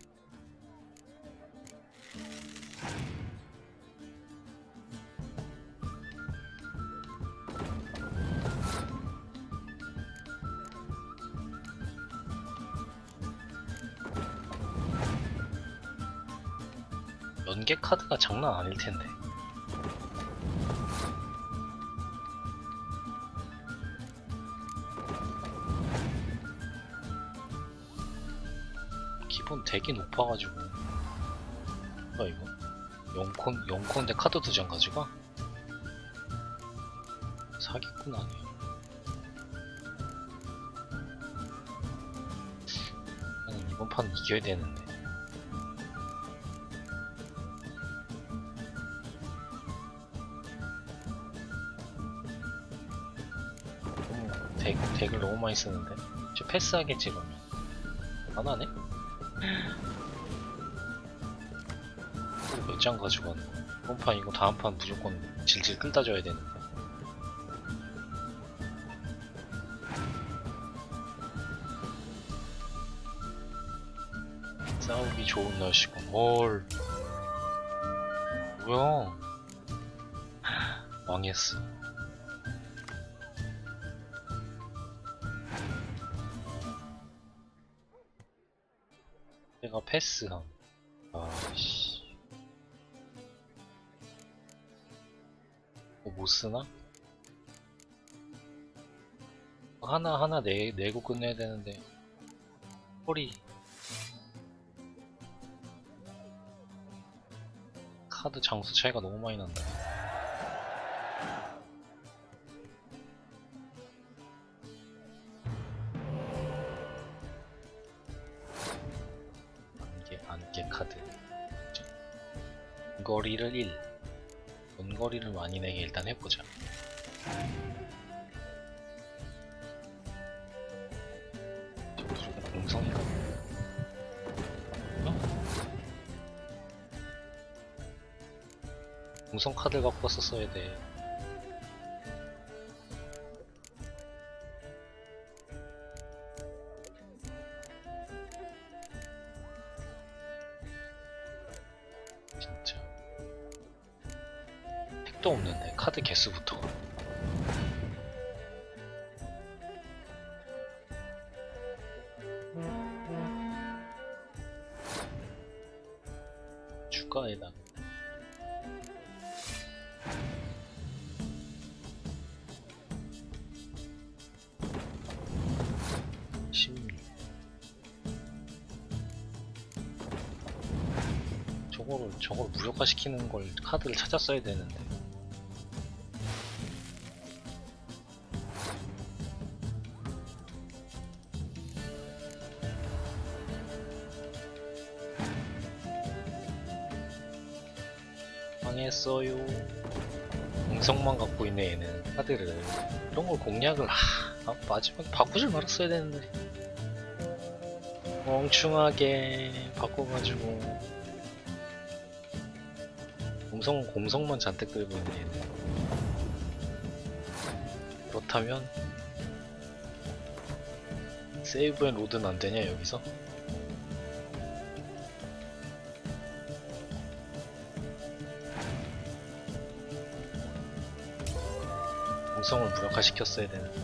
연계 카드가 장난 아닐 텐데. 기본 덱이 높아가지고. 뭐야 이거? 0콘인데 카드 2장 가져가? 사기꾼 아니야. 나는 이번 판 이겨야 되는데. 덱을 너무 많이 쓰는데? 저 패스하겠지 그러면. 안 하네? 몇 장 가지고 왔네. 이번 판 이거 다음 판 무조건 질질 끌다 줘야 되는데. 싸우기 좋은 날씨고. 뭘. 뭐야. 망했어. 내가 패스함. 아씨. 뭐 못쓰나? 하나 내고 끝내야 되는데. 허리. 카드 장수 차이가 너무 많이 난다. 안개 카드. 거리를 1. 원거리를 많이 내게 일단 해보자. 공성이가 공성 카드 갖고 와서 써야 돼. 진짜 택도 없는데 카드 개수부터. 추가에다가 16. 저거를 무력화시키는 걸 카드를 찾아 써야 되는데. 망했어요. 공성만 갖고 있네 얘는 카드를. 이런 걸 공략을 마지막에 바꾸질 말았어야 되는데. 멍충하게 바꿔가지고 공성만 잔뜩 들고 있네 얘는. 그렇다면 세이브 앤 로드는 안되냐 여기서? 공성을 무력화시켰어야 되는데.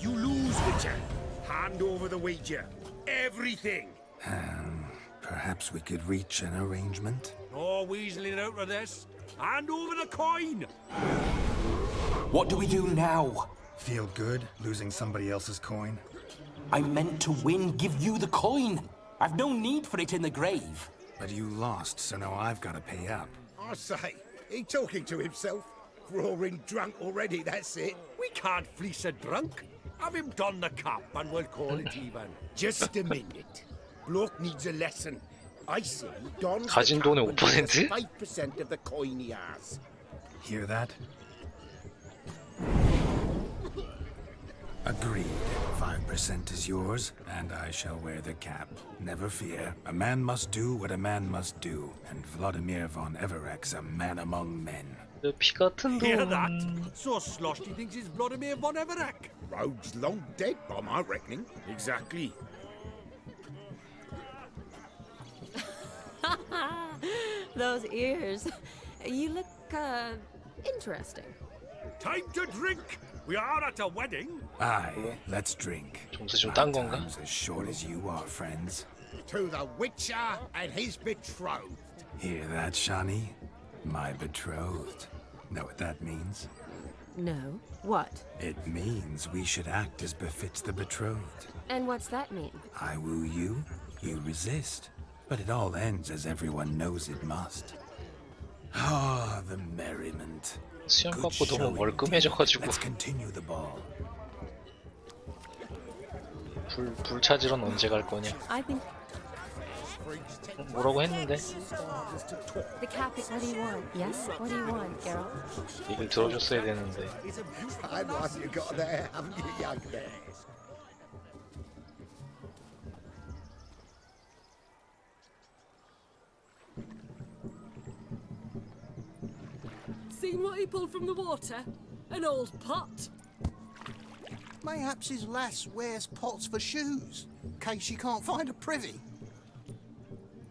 You lose, Witcher. Hand over the wager. Everything. Perhaps we could reach an arrangement? No weaseling out of this. Hand over the coin. What do we do now? Feel good losing somebody else's coin? I meant to win, give you the coin. I've no need for it in the grave. But you lost, so now I've got to pay up. I say, he talking to himself? Roaring drunk already, that's it. We can't fleece a drunk. Have him don the cap and we'll call it even. Just a minute. Bloke needs a lesson. I say, Don's 가진 돈의 5%? 5% of the coin he has. Hear that? Agreed. 5% is yours, and I shall wear the cap. Never fear. A man must do what a man must do, and Vladimir von Everek's a man among men. 피 같은 Hear 돈. that? So sloshed he thinks he's Vladimir von Everek. Rogue's long dead, by my reckoning. Exactly. Those ears. You look, interesting. Time to drink. We are at a wedding. Aye, let's drink. 점수 좀 딴 건가? Time's as short as you are, friends. To the Witcher and his betrothed. Hear that, Shani? My betrothed. Know what that means? No. What? It means we should act as befits the betrothed. And what's that mean? I woo you, you resist. But it all ends as everyone knows it must. Ah, the merriment. 수염 Good 깎고 너무 showing, 멀끔해져가지고. Let's continue the ball. 불 찾으러는 언제 갈 거냐? I think 뭐라고 했는데? the cap is. What do you want? Yes. What do you want, Geralt? 얘기를 들어줬어야 되는데. I like you got there, haven't you, young man? Seen what he pulled from the water? An old pot. Mayhaps his lass wears pots for shoes, in case she can't find a privy.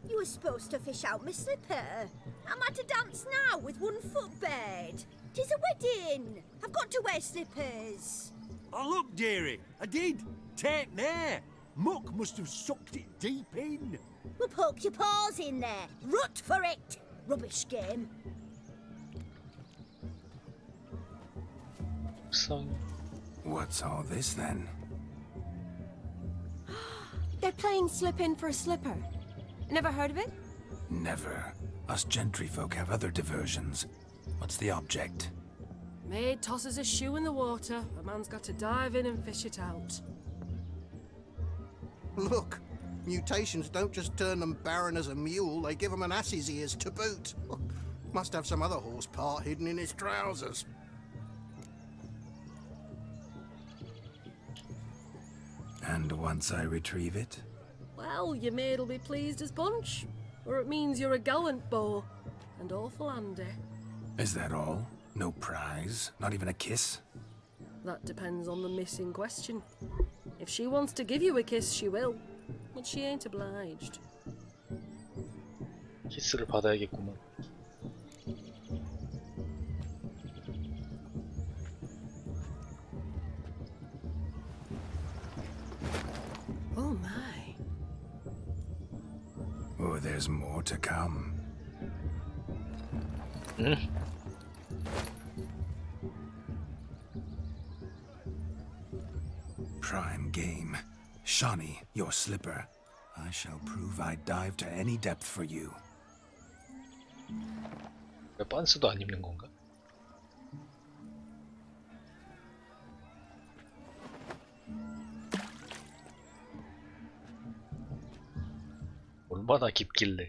You were supposed to fish out my slipper. I'm at a dance now with one foot bed. 'Tis a wedding. I've got to wear slippers. Oh, look, dearie. I did. Take there. Muck must have sucked it deep in. Well, poke your paws in there. Rut for it. Rubbish game. What's all this then? They're playing slip in for a slipper. Never heard of it? Never. Us gentry folk have other diversions. What's the object? Maid tosses a shoe in the water. A man's got to dive in and fish it out. Look, mutations don't just turn them barren as a mule, they give them an ass's ears to boot. Must have some other horse part hidden in his trousers. And once I retrieve it? Well, your maid'll be pleased as punch. Or it means you're a gallant beau. And awful handy. Is that all? No prize? Not even a kiss? That depends on the miss in question. If she wants to give you a kiss, she will. But she ain't obliged. 키스를 받아야겠구만. Oh my. Oh, there's more to come. Prime game. Shani, your slipper. I shall prove I'd dive to any depth for you. 왜 빤스도 안 입는 건가? 얼마나 깊길래?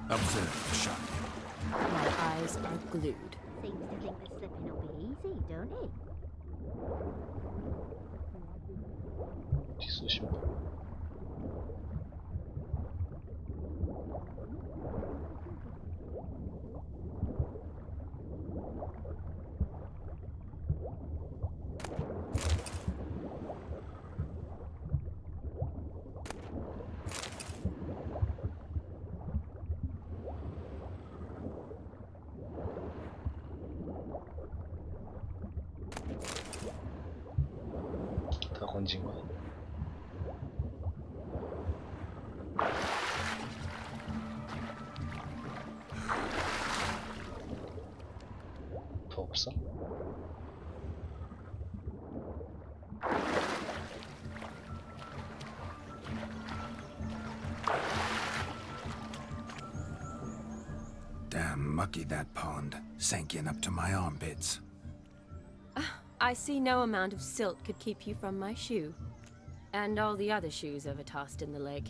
Observe, Shani. My eyes are glued. Seems to think the slipping will be easy, don't it? 뒷수 신발. 다 건진 거야. 있어? Damn mucky that pond, sank in up to my armpits. I see no amount of silt could keep you from my shoe. And all the other shoes ever tossed in the lake.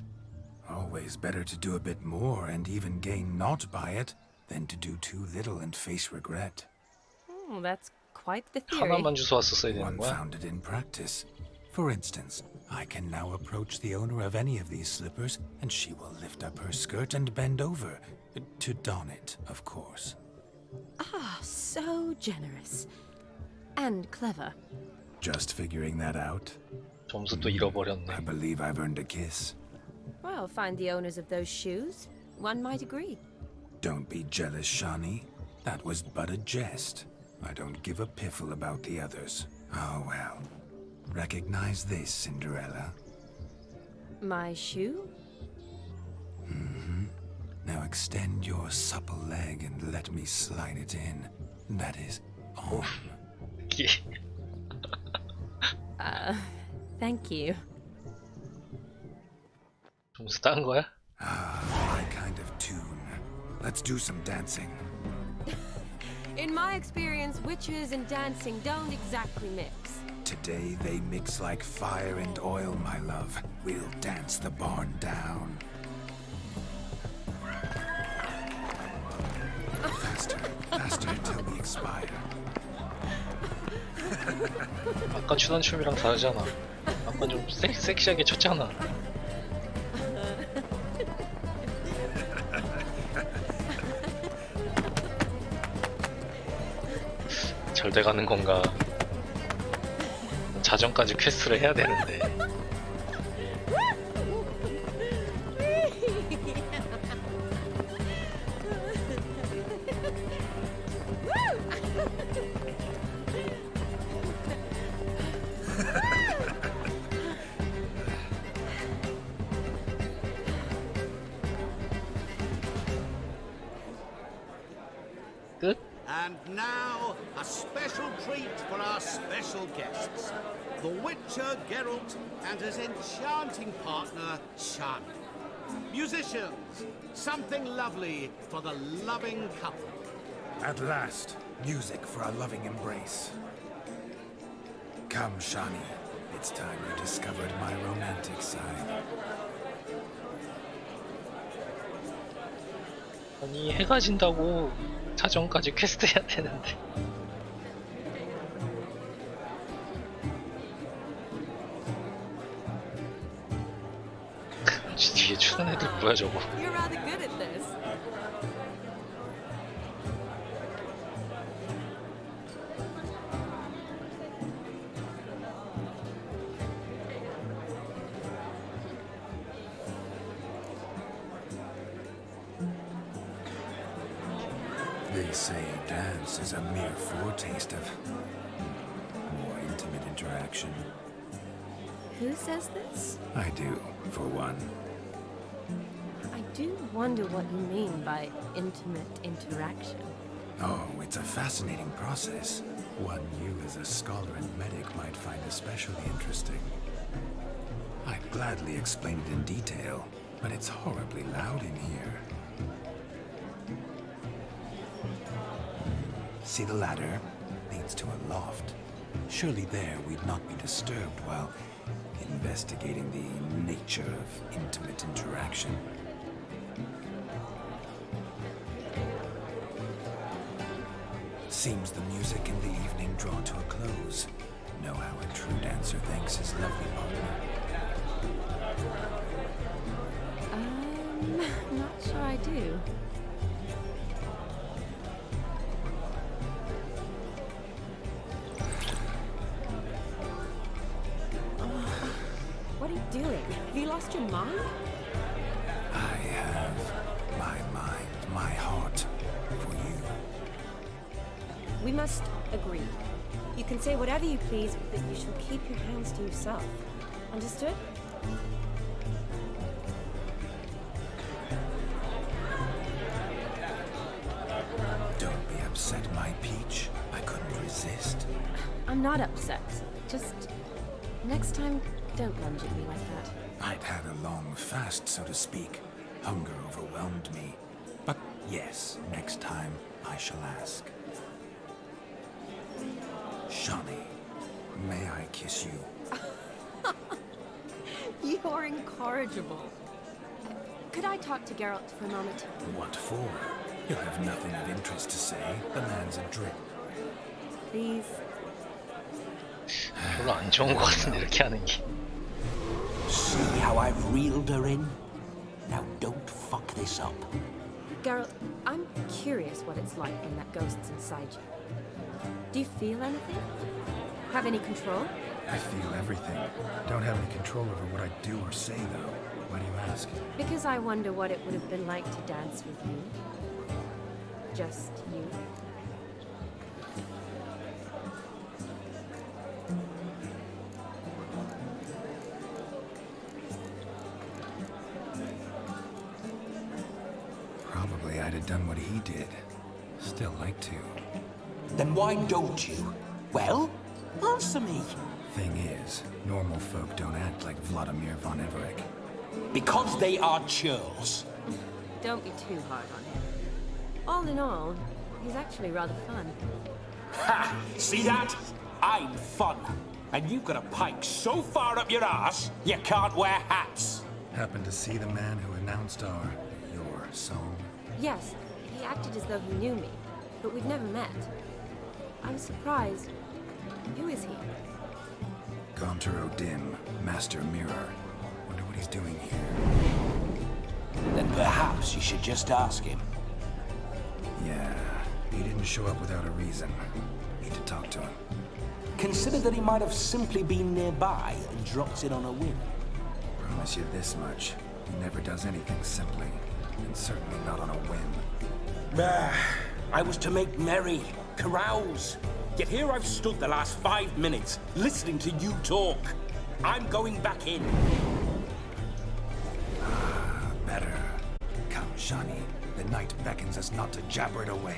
Always better to do a bit more and even gain naught by it than to do too little and face regret. Oh, that's quite the theory. 하나만 주워 왔었어야 되는 One 거야? found it in practice. For instance, I can now approach the owner of any of these slippers, and she will lift up her skirt and bend over. To don it, of course. Ah, so generous. And clever. Just figuring that out? 점수 또 잃어버렸네. I believe I've earned a kiss. Well, find the owners of those shoes. One might agree. Don't be jealous, Shani. That was but a jest. I don't give a piffle about the others. Oh well. Recognize this, Cinderella? My shoe? Mm-hmm. Now extend your supple leg and let me slide it in. That is on. Thank you. 점수 딴 거야? Ah, my kind of tune. Let's do some dancing. In my experience, witches and dancing don't exactly mix. Today they mix like fire and oil, my love. We'll dance the barn down. Faster, faster till we expire. 아까 추던 춤이랑 다르잖아. 아까 좀 섹시하게 췄잖아. 잘 돼가는 건가? 자정까지 퀘스트를 해야 되는데. 끝? And now, a special treat for our special guests. The Witcher Geralt and his enchanting partner, Shani. Musicians, something lovely for the loving couple. At last, music for a loving embrace. Come, Shani. It's time you discovered my romantic side. 아니 해가 진다고 자정까지 퀘스트 해야 되는데. 뒤에 추는 애들 뭐야 저거? You're rather good at this. They say dance is a mere foretaste of more intimate interaction. Who says this? I do, for one. I do wonder what you mean by intimate interaction. Oh, it's a fascinating process. One you as a scholar and medic might find especially interesting. I'd gladly explain it in detail, but it's horribly loud in here. See the ladder? Leads to a loft. Surely there we'd not be disturbed while investigating the nature of intimate interaction. Seems the music and the evening draw to a close. Know how a true dancer thanks his lovely partner. Not sure I do. What are you doing? Have you lost your mind? I have my mind, my heart for you. We must agree. You can say whatever you please, but you shall keep your hands to yourself. Understood? Don't be upset, my peach. I couldn't I'm not upset. Just next time, don't lunge at me like that. I'd had a long fast, so to speak. Hunger overwhelmed me. But yes, next time I shall ask. Shani, may I kiss you? You're incorrigible. Could I talk to Geralt for a moment? What for? You'll have nothing of interest to say. The man's adrift. Please. 별로 안 좋은 것 같은데 이렇게 하는 게. See how I've reeled her in? Now don't fuck this up. Geralt, I'm curious what it's like when that ghost's inside you. Do you feel anything? Have any control? I feel everything. Don't have any control over what I do or say, though. Why do you ask? Because I wonder what it would have been like to dance with you. Just you. Probably I'd have done what he did. Still like to. Then why don't you? Well, answer me. Thing is, normal folk don't act like Vladimir von Everec. Because they are churls. Don't be too hard on him. All in all, he's actually rather fun. Ha! See that? I'm fun. And you've got a pike so far up your ass, you can't wear hats. Happened to see the man who announced your song? Yes, he acted as though he knew me, but we've never met. I'm surprised. Who is he? Gaunter O'Dim, Master Mirror. Wonder what he's doing here. Then perhaps you should just ask him. Yeah, he didn't show up without a reason. Need to talk to him. Consider that he might have simply been nearby and dropped in on a whim. Promise you this much. He never does anything simply. And certainly not on a whim. I was to make merry, carouse. Yet here I've stood the last 5 minutes, listening to you talk. I'm going back in. Better. Come, Shani. The night beckons us not to jabber it away.